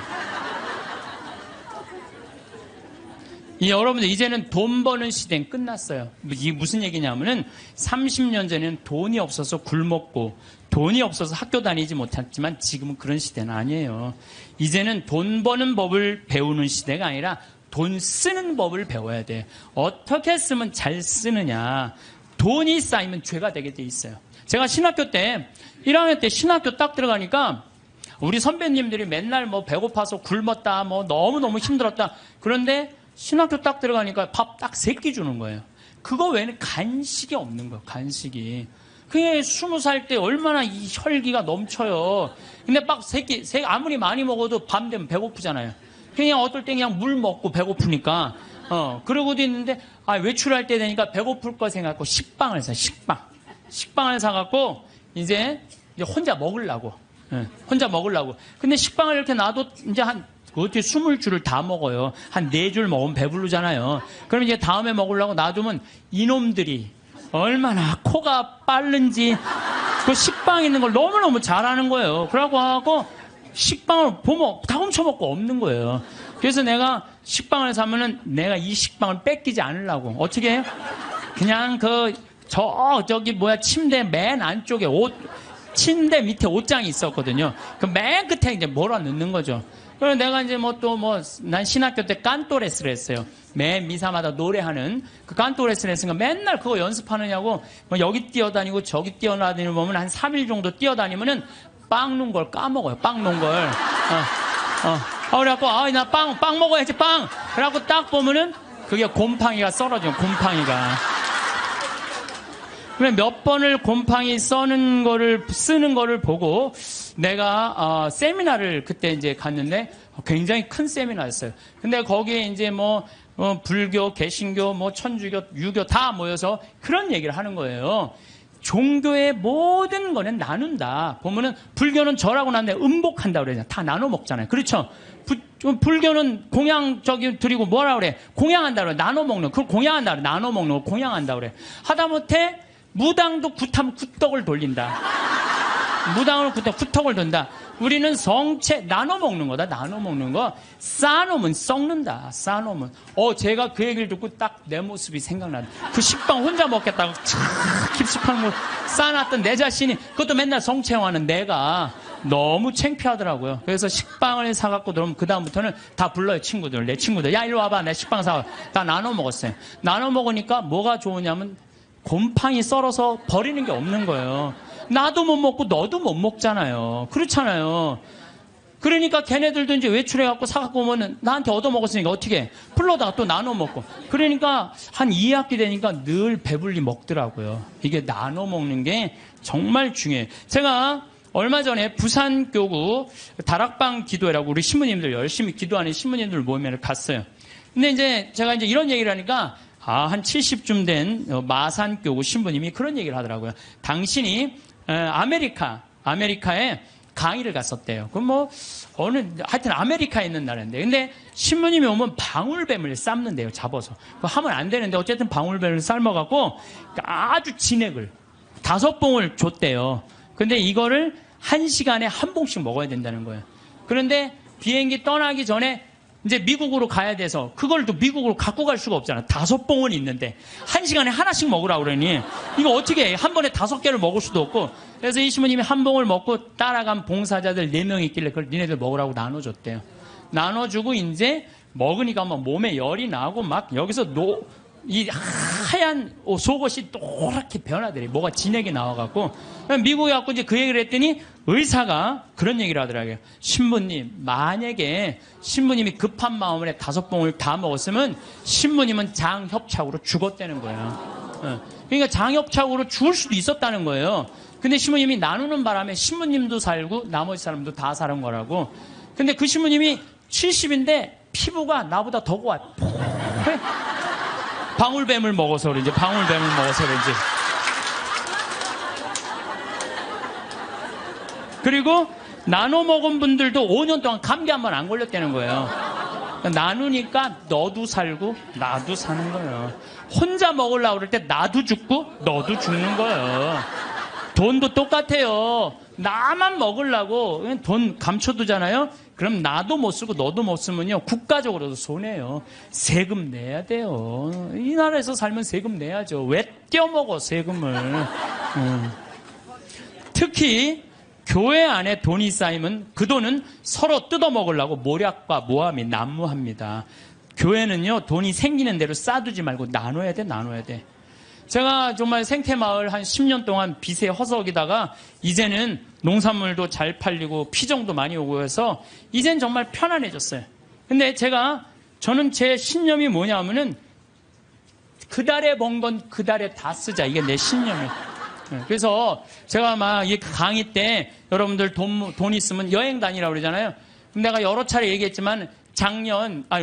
여러분들 이제는 돈 버는 시대는 끝났어요. 이게 무슨 얘기냐면은 30년 전에는 돈이 없어서 굶었고 돈이 없어서 학교 다니지 못했지만 지금은 그런 시대는 아니에요. 이제는 돈 버는 법을 배우는 시대가 아니라 돈 쓰는 법을 배워야 돼. 어떻게 쓰면 잘 쓰느냐. 돈이 쌓이면 죄가 되게 돼 있어요. 제가 신학교 때 1학년 때 신학교 딱 들어가니까 우리 선배님들이 맨날 배고파서 굶었다, 너무너무 힘들었다. 그런데 신학교 딱 들어가니까 밥 딱 3끼 주는 거예요. 그거 외에는 간식이 없는 거예요. 간식이. 그게 20살 때 얼마나 이 혈기가 넘쳐요. 근데 막 3끼 아무리 많이 먹어도 밤 되면 배고프잖아요. 그냥 어떨 때 그냥 물 먹고 배고프니까 그러고도 있는데 외출할 때 되니까 배고플 거 생각하고 식빵을 사. 식빵을 사갖고 이제 혼자 먹으려고. 근데 식빵을 이렇게 놔도 이제 어떻게 20줄을 다 먹어요. 한 4줄 먹으면 배부르잖아요. 그럼 이제 다음에 먹으려고 놔두면 이놈들이 얼마나 코가 빠른지 그 식빵 있는 걸 너무너무 잘하는 거예요. 그러고 식빵을 보면 다 훔쳐먹고 없는 거예요. 그래서 내가 식빵을 사면은 내가 이 식빵을 뺏기지 않으려고 어떻게 해요? 그냥 침대 맨 안쪽에 침대 밑에 옷장이 있었거든요. 그 맨 끝에 이제 몰아 넣는 거죠. 그래서 내가 이제 난 신학교 때 깐또레스를 했어요. 매 미사마다 노래하는 그 깐또레스를 했으니까 맨날 그거 연습하느냐고 여기 뛰어다니고 저기 뛰어다니고 보면 한 3일 정도 뛰어다니면은 빵 넣은 걸 까먹어요. 빵 넣은 걸. 그래갖고, 나 빵 먹어야지, 빵! 그래갖고 딱 보면은, 그게 곰팡이가 썰어져요, 곰팡이가. 그래, 몇 번을 곰팡이 쓰는 거를 보고, 내가, 세미나를 그때 이제 갔는데, 굉장히 큰 세미나였어요. 근데 거기에 이제 불교, 개신교, 천주교, 유교 다 모여서 그런 얘기를 하는 거예요. 종교의 모든 거는 나눈다. 보면은 불교는 절하고 난 다음에 음복한다 그러잖아요. 다 나눠 먹잖아요. 그렇죠? 불교는 공양 드리고 뭐라 그래? 공양한다 그래. 나눠 먹는. 그걸 공양한다 그래. 나눠 먹는 걸 공양한다 그래. 하다못해 무당도 굿하면 굿덕을 돌린다. 무당으로 굿덕을 돈다. 우리는 성체 나눠 먹는 거다. 나눠 먹는 거. 쌓아놓으면 썩는다. 쌓아놓으면. 제가 그 얘기를 듣고 딱 내 모습이 생각나다. 그 식빵 혼자 먹겠다고 깊숙한 걸 쌓아놨던 내 자신이 그것도 맨날 성체화하는 내가 너무 창피하더라고요. 그래서 식빵을 사갖고 들어오면 그 다음부터는 다 불러요. 친구들. 내 친구들. 야, 일로 와봐. 내 식빵 사와. 다 나눠 먹었어요. 나눠 먹으니까 뭐가 좋으냐면 곰팡이 썰어서 버리는 게 없는 거예요. 나도 못 먹고 너도 못 먹잖아요. 그렇잖아요. 그러니까 걔네들도 이제 외출해갖고 사갖고 오면은 나한테 얻어먹었으니까 어떻게 해? 풀러다가 또 나눠 먹고. 그러니까 한 2학기 되니까 늘 배불리 먹더라고요. 이게 나눠 먹는 게 정말 중요해요. 제가 얼마 전에 부산교구 다락방 기도회라고 우리 신부님들 열심히 기도하는 신부님들 모임에 갔어요. 근데 이제 제가 이제 이런 얘기를 하니까 한 70쯤 된 마산교구 신부님이 그런 얘기를 하더라고요. 당신이 아메리카에 강의를 갔었대요. 그럼 하여튼 아메리카에 있는 나라인데. 근데 신부님이 오면 방울뱀을 삶는데요, 잡아서. 그거 하면 안 되는데, 어쨌든 방울뱀을 삶아갖고 아주 진액을 5봉을 줬대요. 근데 이거를 1시간에 한 봉씩 먹어야 된다는 거예요. 그런데 비행기 떠나기 전에 이제 미국으로 가야 돼서 그걸 또 미국으로 갖고 갈 수가 없잖아. 5봉은 있는데 1시간에 하나씩 먹으라고 그러니 이거 어떻게 해? 한 번에 5개를 먹을 수도 없고. 그래서 이 신부님이 한 봉을 먹고 따라간 봉사자들 4명 있길래 그걸 니네들 먹으라고 나눠줬대요. 나눠주고 이제 먹으니까 막 몸에 열이 나고 막 여기서 이 하얀 속옷이 노랗게 변하더래. 뭐가 진액이 나와갖고. 미국에 갖고 이제 그 얘기를 했더니 의사가 그런 얘기를 하더라고요. 신부님, 만약에 신부님이 급한 마음에 5봉을 다 먹었으면 신부님은 장협착으로 죽었다는 거예요. 그러니까 장협착으로 죽을 수도 있었다는 거예요. 근데 신부님이 나누는 바람에 신부님도 살고 나머지 사람도 다 사는 거라고. 근데 그 신부님이 70인데 피부가 나보다 더 고와요. 방울뱀을 먹어서 그런지. 그리고 나눠 먹은 분들도 5년 동안 감기 한 번 안 걸렸다는 거예요. 나누니까 너도 살고 나도 사는 거예요. 혼자 먹으려고 그럴 때 나도 죽고 너도 죽는 거예요. 돈도 똑같아요. 나만 먹으려고 돈 감춰두잖아요. 그럼 나도 못 쓰고 너도 못 쓰면요, 국가적으로도 손해요. 세금 내야 돼요. 이 나라에서 살면 세금 내야죠. 왜 떼어먹어 세금을. 특히 교회 안에 돈이 쌓이면 그 돈은 서로 뜯어먹으려고 모략과 모함이 난무합니다. 교회는요, 돈이 생기는 대로 쌓아두지 말고 나눠야 돼. 제가 정말 생태마을 한 10년 동안 빚에 허석이다가 이제는 농산물도 잘 팔리고 피정도 많이 오고 해서 이젠 정말 편안해졌어요. 근데 저는 제 신념이 뭐냐면은 그 달에 번 건 그 달에 다 쓰자. 이게 내 신념이에요. 그래서 제가 막 이 강의 때 여러분들 돈 있으면 여행 다니라고 그러잖아요. 내가 여러 차례 얘기했지만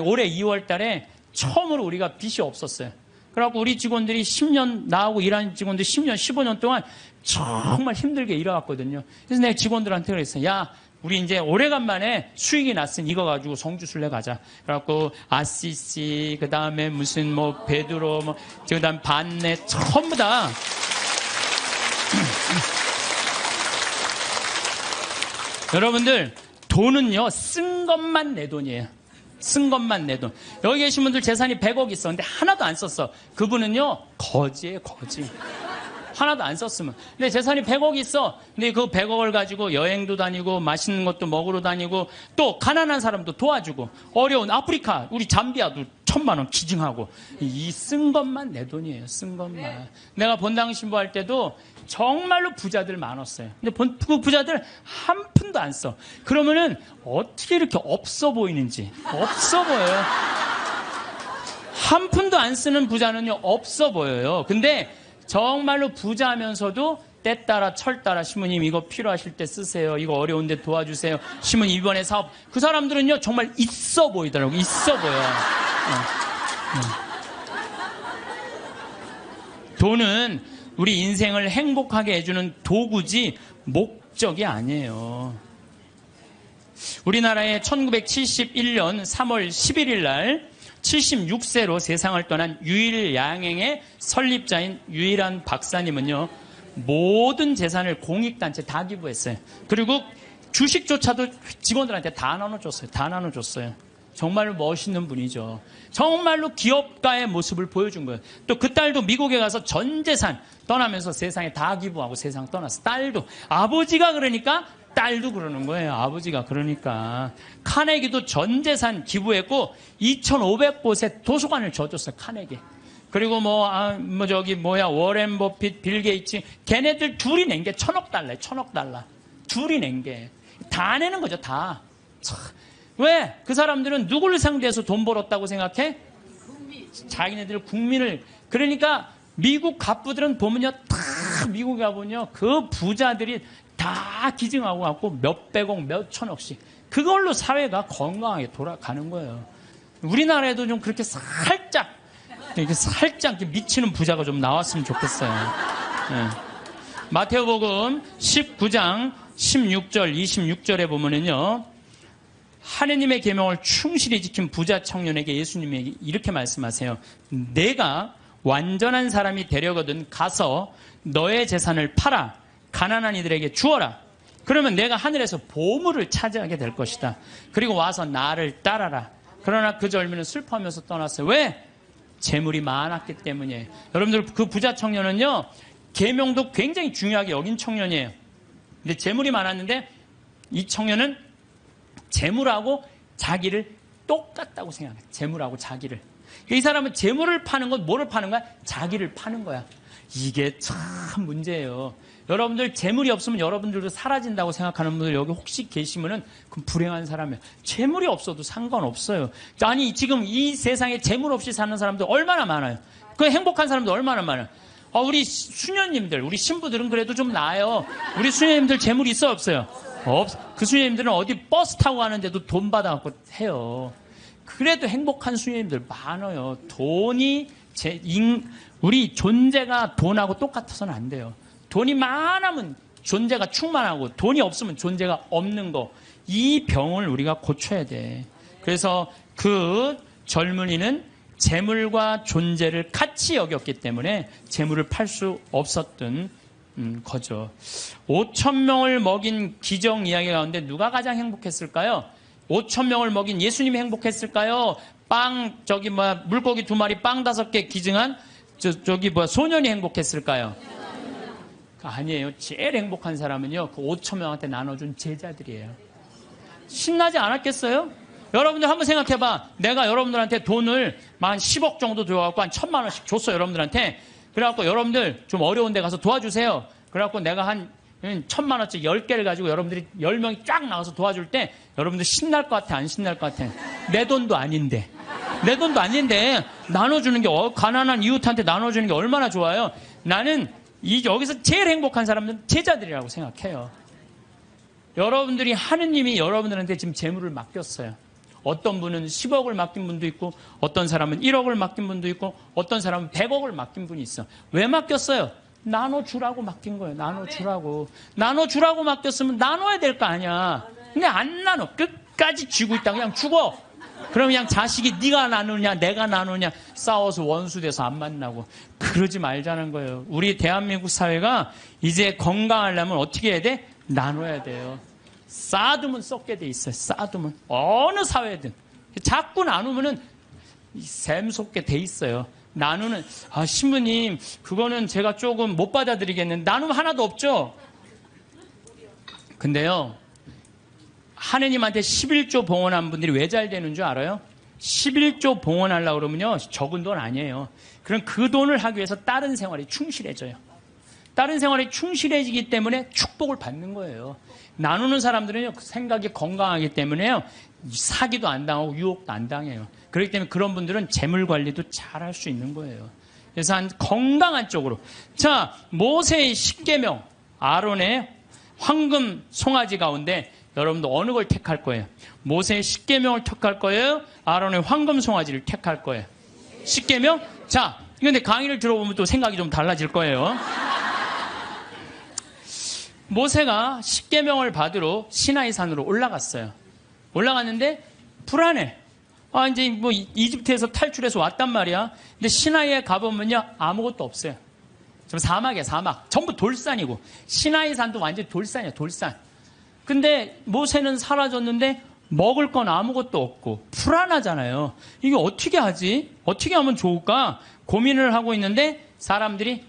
올해 2월 달에 처음으로 우리가 빚이 없었어요. 그래갖고 우리 직원들이 10년, 나하고 일하는 직원들 10년, 15년 동안 정말 힘들게 일해왔거든요. 그래서 내가 직원들한테 그랬어요. 야, 우리 이제 오래간만에 수익이 났으니 이거 가지고 성주순례 가자. 그래갖고 아시시, 그 다음에 무슨 베드로, 그 다음 반내, 전부 다. 여러분들, 돈은요, 쓴 것만 내 돈이에요. 쓴 것만 내 돈. 여기 계신 분들 재산이 100억 있었는데 하나도 안 썼어. 그분은요, 거지예요, 거지. 하나도 안 썼으면. 근데 재산이 100억 있어. 근데 그 100억을 가지고 여행도 다니고 맛있는 것도 먹으러 다니고 또 가난한 사람도 도와주고 어려운 아프리카, 우리 잠비아도 1,000만 원 기증하고 이 쓴 것만 내 돈이에요. 쓴 것만. 내가 본당 신부할 때도 정말로 부자들 많았어요. 근데 그 부자들 한 푼도 안 써. 그러면은 어떻게 이렇게 없어 보이는지. 없어 보여요. 한 푼도 안 쓰는 부자는요, 없어 보여요. 근데 정말로 부자면서도 때 따라 철 따라 신부님 이거 필요하실 때 쓰세요. 이거 어려운데 도와주세요. 신부님 이번에 사업. 그 사람들은요, 정말 있어 보이더라고요. 있어 보여요. 돈은 우리 인생을 행복하게 해주는 도구지 목적이 아니에요. 우리나라에 1971년 3월 11일 날 76세로 세상을 떠난 유일양행의 설립자인 유일한 박사님은요, 모든 재산을 공익단체 다 기부했어요. 그리고 주식조차도 직원들한테 다 나눠줬어요. 다 나눠줬어요. 정말로 멋있는 분이죠. 정말로 기업가의 모습을 보여준 거예요. 또 그 딸도 미국에 가서 전 재산 떠나면서 세상에 다 기부하고 세상 떠났어. 딸도. 아버지가 그러니까 딸도 그러는 거예요. 아버지가 그러니까. 카네기도 전 재산 기부했고 2,500곳에 도서관을 줘줬어요. 카네기. 그리고 워렌 버핏, 빌 게이츠, 걔네들 둘이 낸 게 1,000억 달러예요. 1,000억 달러. 둘이 낸 게. 다 내는 거죠. 다. 왜? 그 사람들은 누구를 상대해서 돈 벌었다고 생각해? 자기네들 국민을. 그러니까 미국 갑부들은 보면요, 다 미국에 가보면요, 그 부자들이 다 기증하고 갖고 몇백억, 몇천억씩. 그걸로 사회가 건강하게 돌아가는 거예요. 우리나라에도 좀 그렇게 살짝 미치는 부자가 좀 나왔으면 좋겠어요. 네. 마태복음 19장 16절, 26절에 보면은요, 하느님의 계명을 충실히 지킨 부자 청년에게 예수님이 이렇게 말씀하세요. 내가 완전한 사람이 되려거든 가서 너의 재산을 팔아 가난한 이들에게 주어라. 그러면 내가 하늘에서 보물을 차지하게 될 것이다. 그리고 와서 나를 따라라. 그러나 그 젊은이는 슬퍼하면서 떠났어요. 왜? 재물이 많았기 때문이에요. 여러분들, 그 부자 청년은요, 계명도 굉장히 중요하게 여긴 청년이에요. 근데 재물이 많았는데 이 청년은 재물하고 자기를 똑같다고 생각해요. 재물하고 자기를. 이 사람은 재물을 파는 건 뭐를 파는 거야? 자기를 파는 거야. 이게 참 문제예요. 여러분들 재물이 없으면 여러분들도 사라진다고 생각하는 분들 여기 혹시 계시면은 그럼 불행한 사람이에요. 재물이 없어도 상관없어요. 아니 지금 이 세상에 재물 없이 사는 사람들 얼마나 많아요. 그 행복한 사람들 얼마나 많아요. 우리 수녀님들, 우리 신부들은 그래도 좀 나아요. 우리 수녀님들 재물이 있어요, 없어요? 그 수녀님들은 어디 버스 타고 가는데도 돈 받아갖고 해요. 그래도 행복한 수녀님들 많아요. 돈이 우리 존재가 돈하고 똑같아서는 안 돼요. 돈이 많으면 존재가 충만하고 돈이 없으면 존재가 없는 거. 이 병을 우리가 고쳐야 돼. 그래서 그 젊은이는 재물과 존재를 같이 여겼기 때문에 재물을 팔 수 없었던 거죠. 5,000명을 먹인 기적 이야기 가운데 누가 가장 행복했을까요? 5,000명을 먹인 예수님이 행복했을까요? 물고기 2마리 빵 5개 기증한 소년이 행복했을까요? 아니에요. 제일 행복한 사람은요, 그 5,000명한테 나눠준 제자들이에요. 신나지 않았겠어요? 여러분들 한번 생각해봐. 내가 여러분들한테 돈을 한 10억 정도 들어갖고 한 1,000만 원씩 줬어요, 여러분들한테. 그래갖고 여러분들 좀 어려운 데 가서 도와주세요. 그래갖고 내가 한 1,000만 원씩 10개를 가지고 여러분들이 10명이 쫙 나가서 도와줄 때 여러분들 신날 것 같아, 안 신날 것 같아? 내 돈도 아닌데. 내 돈도 아닌데 나눠주는 게, 가난한 이웃한테 나눠주는 게 얼마나 좋아요. 나는 여기서 제일 행복한 사람들은 제자들이라고 생각해요. 여러분들이 하느님이 여러분들한테 지금 재물을 맡겼어요. 어떤 분은 10억을 맡긴 분도 있고, 어떤 사람은 1억을 맡긴 분도 있고, 어떤 사람은 100억을 맡긴 분이 있어. 왜 맡겼어요? 나눠주라고 맡긴 거예요. 나눠주라고. 나눠주라고 맡겼으면 나눠야 될 거 아니야. 근데 안 나눠. 끝까지 쥐고 있다. 그냥 죽어. 그럼 그냥 자식이 네가 나누냐 내가 나누냐 싸워서 원수돼서 안 만나고. 그러지 말자는 거예요. 우리 대한민국 사회가 이제 건강하려면 어떻게 해야 돼? 나눠야 돼요. 쌓아두면 썩게 돼 있어요. 쌓아두면. 어느 사회든. 자꾸 나누면은 샘솟게 돼 있어요. 나누는, 신부님, 그거는 제가 조금 못 받아들이겠는데, 나누면 하나도 없죠? 근데요, 하느님한테 11조 봉헌한 분들이 왜 잘 되는 줄 알아요? 11조 봉헌하려고 그러면요, 적은 돈 아니에요. 그럼 그 돈을 하기 위해서 다른 생활에 충실해져요. 다른 생활에 충실해지기 때문에 축복을 받는 거예요. 나누는 사람들은요, 생각이 건강하기 때문에요, 사기도 안 당하고 유혹도 안 당해요. 그렇기 때문에 그런 분들은 재물 관리도 잘 할 수 있는 거예요. 그래서 한 건강한 쪽으로. 자, 모세의 10계명, 아론의 황금 송아지 가운데 여러분도 어느 걸 택할 거예요? 모세의 10계명을 택할 거예요? 아론의 황금 송아지를 택할 거예요? 10계명? 자, 근데 강의를 들어보면 또 생각이 좀 달라질 거예요. 모세가 10계명을 받으러 시나이 산으로 올라갔어요. 올라갔는데 불안해. 이제 뭐 이집트에서 탈출해서 왔단 말이야. 근데 시나이에 가보면요, 아무것도 없어요. 좀 사막이야, 사막. 전부 돌산이고. 시나이 산도 완전히 돌산이야, 돌산. 근데 모세는 사라졌는데 먹을 건 아무것도 없고 불안하잖아요. 이게 어떻게 하지? 어떻게 하면 좋을까? 고민을 하고 있는데 사람들이,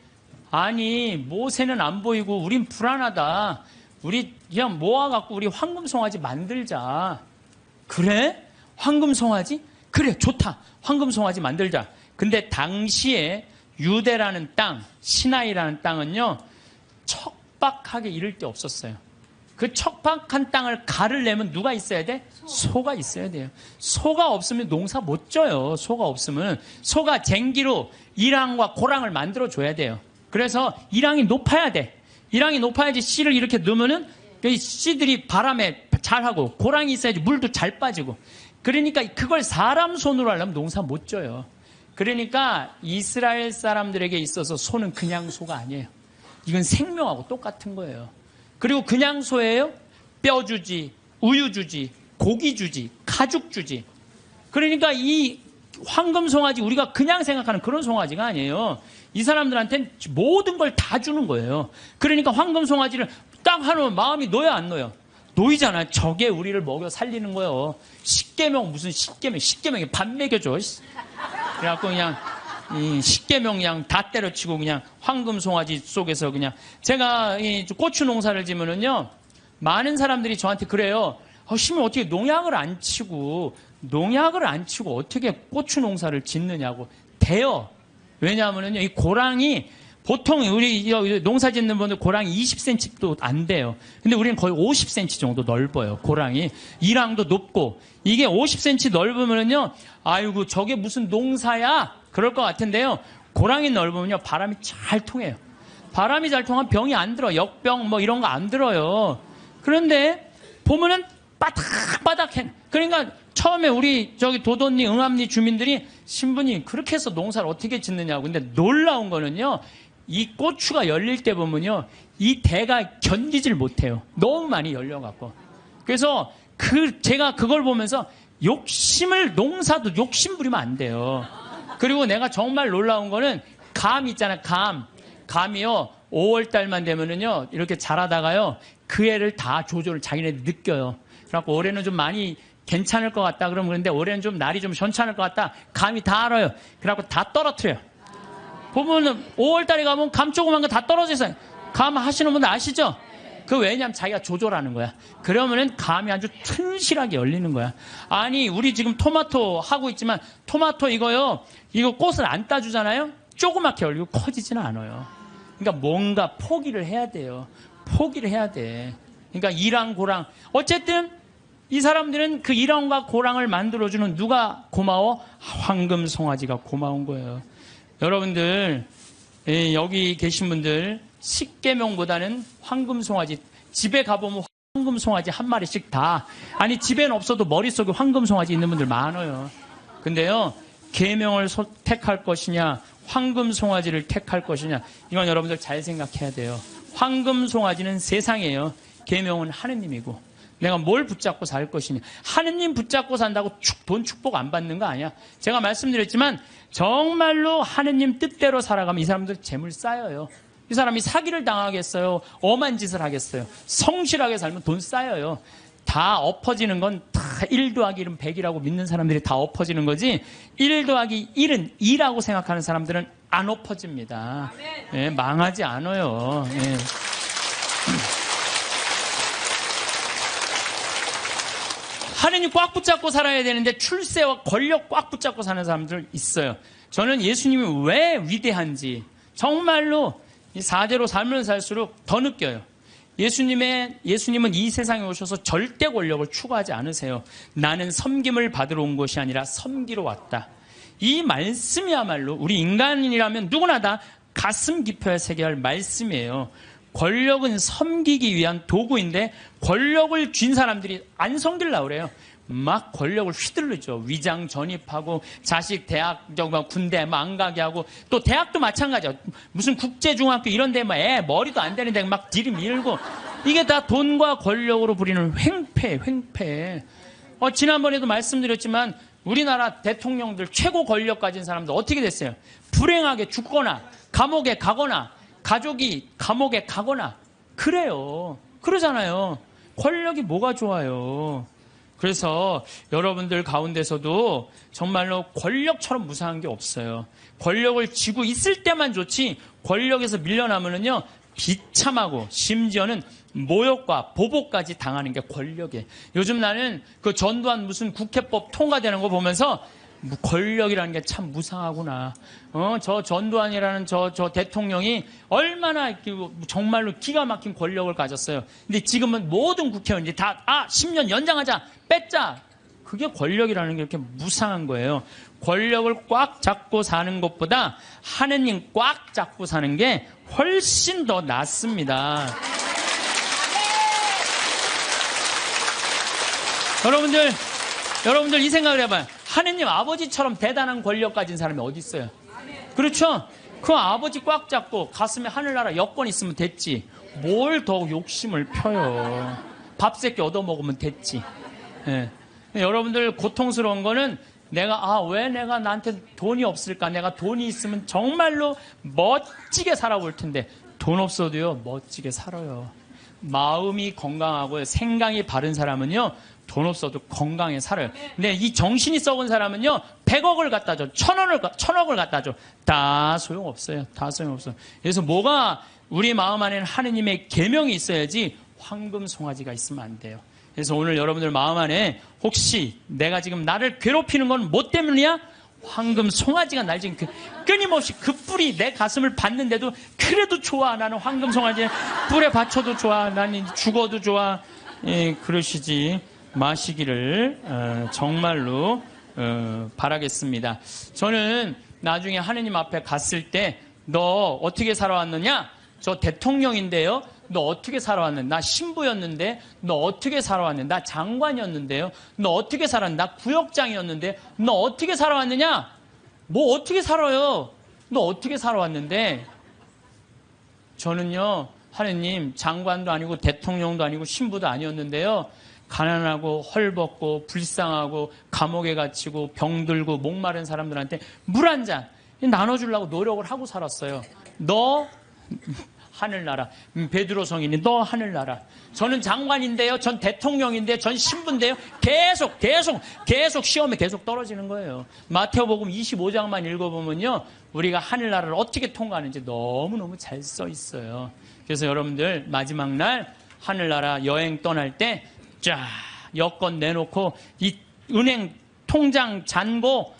아니, 모세는 안 보이고 우린 불안하다. 우리 그냥 모아갖고 우리 황금송아지 만들자. 그래? 황금송아지? 그래, 좋다. 황금송아지 만들자. 근데 당시에 유대라는 땅, 시나이라는 땅은요, 척박하게 이를 데 없었어요. 그 척박한 땅을 가르려면 누가 있어야 돼? 소가 있어야 돼요. 소가 없으면 농사 못 져요. 소가 없으면. 소가 쟁기로 이랑과 고랑을 만들어줘야 돼요. 그래서 이랑이 높아야 돼. 이랑이 높아야지 씨를 이렇게 넣으면은 이 씨들이 바람에 잘하고, 고랑이 있어야지 물도 잘 빠지고. 그러니까 그걸 사람 손으로 하려면 농사 못 져요. 그러니까 이스라엘 사람들에게 있어서 소는 그냥 소가 아니에요. 이건 생명하고 똑같은 거예요. 그리고 그냥 소예요? 뼈 주지, 우유 주지, 고기 주지, 가죽 주지. 그러니까 이 황금 송아지, 우리가 그냥 생각하는 그런 송아지가 아니에요. 이 사람들한테는 모든 걸 다 주는 거예요. 그러니까 황금 송아지를 딱 하면 마음이 놓여, 안 놓여? 놓이잖아요. 저게 우리를 먹여 살리는 거예요. 10계명, 무슨 10계명이 밥 먹여줘. 그래갖고 그냥 이 10계명 그냥 다 때려치고 그냥 황금 송아지 속에서 그냥. 제가 이 고추 농사를 지면은요, 많은 사람들이 저한테 그래요. 심은 어떻게 농약을 안 치고 어떻게 고추 농사를 짓느냐고. 돼요. 왜냐하면은요, 이 고랑이 보통 우리 농사 짓는 분들 고랑이 20cm도 안 돼요. 근데 우리는 거의 50cm 정도 넓어요, 고랑이. 이랑도 높고. 이게 50cm 넓으면요, 아이고, 저게 무슨 농사야? 그럴 것 같은데요. 고랑이 넓으면요, 바람이 잘 통해요. 바람이 잘 통하면 병이 안 들어. 역병 뭐 이런 거 안 들어요. 그런데 보면은 바닥바닥해. 그러니까 처음에 우리 도돈리, 응암리 주민들이, 신부님 그렇게 해서 농사를 어떻게 짓느냐고. 근데 놀라운 거는요, 이 고추가 열릴 때 보면요, 이 대가 견디질 못해요. 너무 많이 열려갖고. 그래서 제가 그걸 보면서 농사도 욕심 부리면 안 돼요. 그리고 내가 정말 놀라운 거는 감 있잖아요, 감이요, 5월달만 되면은요, 이렇게 자라다가요, 그 애를 다 조절을 자기네들 느껴요. 그래갖고 올해는 좀 많이 괜찮을 것 같다 그러면, 그런데 올해는 좀 날이 좀 괜찮을 것 같다. 감이 다 알아요. 그래갖고 다 떨어뜨려요. 보면은 5월달에 가면 감 조그만 거 다 떨어져 있어요. 감 하시는 분들 아시죠? 왜냐면 자기가 조절하는 거야. 그러면은 감이 아주 튼실하게 열리는 거야. 아니, 우리 지금 토마토 하고 있지만, 토마토 이거 꽃을 안 따주잖아요? 조그맣게 열리고 커지지는 않아요. 그러니까 뭔가 포기를 해야 돼요. 포기를 해야 돼. 그러니까 이랑 고랑. 어쨌든 이 사람들은 그 이랑과 고랑을 만들어주는 누가 고마워? 황금 송아지가 고마운 거예요. 여러분들, 여기 계신 분들 10계명보다는 황금 송아지, 집에 가보면 황금 송아지 한 마리씩 다, 아니 집에는 없어도 머릿속에 황금 송아지 있는 분들 많아요. 근데요, 계명을 택할 것이냐, 황금 송아지를 택할 것이냐, 이건 여러분들 잘 생각해야 돼요. 황금 송아지는 세상이에요. 계명은 하느님이고. 내가 뭘 붙잡고 살 것이냐. 하느님 붙잡고 산다고 돈 축복 안 받는 거 아니야. 제가 말씀드렸지만 정말로 하느님 뜻대로 살아가면 이 사람들 재물 쌓여요. 이 사람이 사기를 당하겠어요? 엄한 짓을 하겠어요? 성실하게 살면 돈 쌓여요. 다 엎어지는 건 다 1 더하기 1은 100이라고 믿는 사람들이 다 엎어지는 거지, 1 더하기 1은 2라고 생각하는 사람들은 안 엎어집니다. 예, 망하지 않아요. 예. 하느님 꽉 붙잡고 살아야 되는데 출세와 권력 꽉 붙잡고 사는 사람들 있어요. 저는 예수님이 왜 위대한지 정말로 이 사제로 삶을 살수록 더 느껴요. 예수님은 이 세상에 오셔서 절대 권력을 추구하지 않으세요. 나는 섬김을 받으러 온 것이 아니라 섬기러 왔다. 이 말씀이야말로 우리 인간이라면 누구나 다 가슴 깊어야 새겨야 할 말씀이에요. 권력은 섬기기 위한 도구인데 권력을 쥔 사람들이 안 섬기려고 그래요. 막 권력을 휘둘르죠. 위장 전입하고 자식 대학 군대 안 가게 하고 또 대학도 마찬가지야. 무슨 국제중학교 이런 데 애 머리도 안 되는데 막 들이밀고 이게 다 돈과 권력으로 부리는 횡패. 지난번에도 말씀드렸지만 우리나라 대통령들 최고 권력 가진 사람들 어떻게 됐어요? 불행하게 죽거나 감옥에 가거나 가족이 감옥에 가거나 그래요. 그러잖아요. 권력이 뭐가 좋아요. 그래서 여러분들 가운데서도 정말로 권력처럼 무상한 게 없어요. 권력을 쥐고 있을 때만 좋지 권력에서 밀려나면은요 비참하고 심지어는 모욕과 보복까지 당하는 게 권력이에요. 요즘 나는 그 전두환 무슨 국회법 통과되는 거 보면서 권력이라는 게 참 무상하구나. 저 전두환이라는 저 대통령이 얼마나 정말로 기가 막힌 권력을 가졌어요. 근데 지금은 모든 국회의원들이 다 10년 연장하자, 뺐자. 그게 권력이라는 게 이렇게 무상한 거예요. 권력을 꽉 잡고 사는 것보다 하느님 꽉 잡고 사는 게 훨씬 더 낫습니다. 여러분들 이 생각을 해봐요. 하느님 아버지처럼 대단한 권력 가진 사람이 어디 있어요? 그렇죠? 그 아버지 꽉 잡고 가슴에 하늘나라 여권 있으면 됐지. 뭘 더 욕심을 펴요. 밥 새끼 얻어먹으면 됐지. 예. 여러분들 고통스러운 거는 왜 내가 나한테 돈이 없을까? 내가 돈이 있으면 정말로 멋지게 살아볼 텐데 돈 없어도요 멋지게 살아요. 마음이 건강하고 생각이 바른 사람은요 돈 없어도 건강히 살아요. 근데 이 정신이 썩은 사람은요 100억을 갖다 줘, 1000억을 갖다 줘. 다 소용없어요. 다 소용없어요. 그래서 뭐가 우리 마음 안에는 하느님의 계명이 있어야지 황금 송아지가 있으면 안 돼요. 그래서 오늘 여러분들 마음 안에 혹시 내가 지금 나를 괴롭히는 건 뭐 때문이야? 황금 송아지가 날 지금 끊임없이 그 뿔이 내 가슴을 받는데도 그래도 좋아. 나는 황금 송아지 뿔에 받쳐도 좋아. 나는 죽어도 좋아. 그러시지 마시기를 정말로 바라겠습니다. 저는 나중에 하느님 앞에 갔을 때 너 어떻게 살아왔느냐? 저 대통령인데요. 너 어떻게 살아왔는데? 나 신부였는데 너 어떻게 살아왔는데? 나 장관이었는데요. 너 어떻게 살았는데? 나 구역장이었는데 너 어떻게 살아왔느냐? 뭐 어떻게 살아요? 너 어떻게 살아왔는데? 저는요 하느님 장관도 아니고 대통령도 아니고 신부도 아니었는데요. 가난하고 헐벗고 불쌍하고 감옥에 갇히고 병들고 목마른 사람들한테 물 한 잔 나눠주려고 노력을 하고 살았어요. 너 하늘나라. 베드로 성인이 너 하늘나라. 저는 장관인데요. 전 대통령인데요. 전 신부인데요. 계속 시험에 계속 떨어지는 거예요. 마태복음 25장만 읽어보면요. 우리가 하늘나라를 어떻게 통과하는지 너무너무 잘 써 있어요. 그래서 여러분들 마지막 날 하늘나라 여행 떠날 때 쫙 여권 내놓고 이 은행 통장 잔고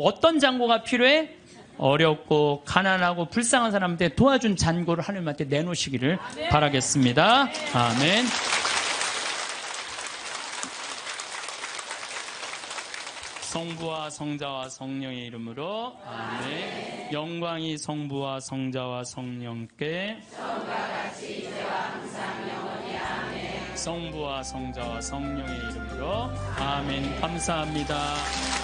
어떤 잔고가 필요해? 어렵고 가난하고 불쌍한 사람한테 도와준 잔고를 하나님한테 내놓으시기를 바라겠습니다. 아멘. 성부와 성자와 성령의 이름으로 아멘. 영광이 성부와 성자와 성령께 성부와 성자와 성령의 이름으로 아멘. 감사합니다.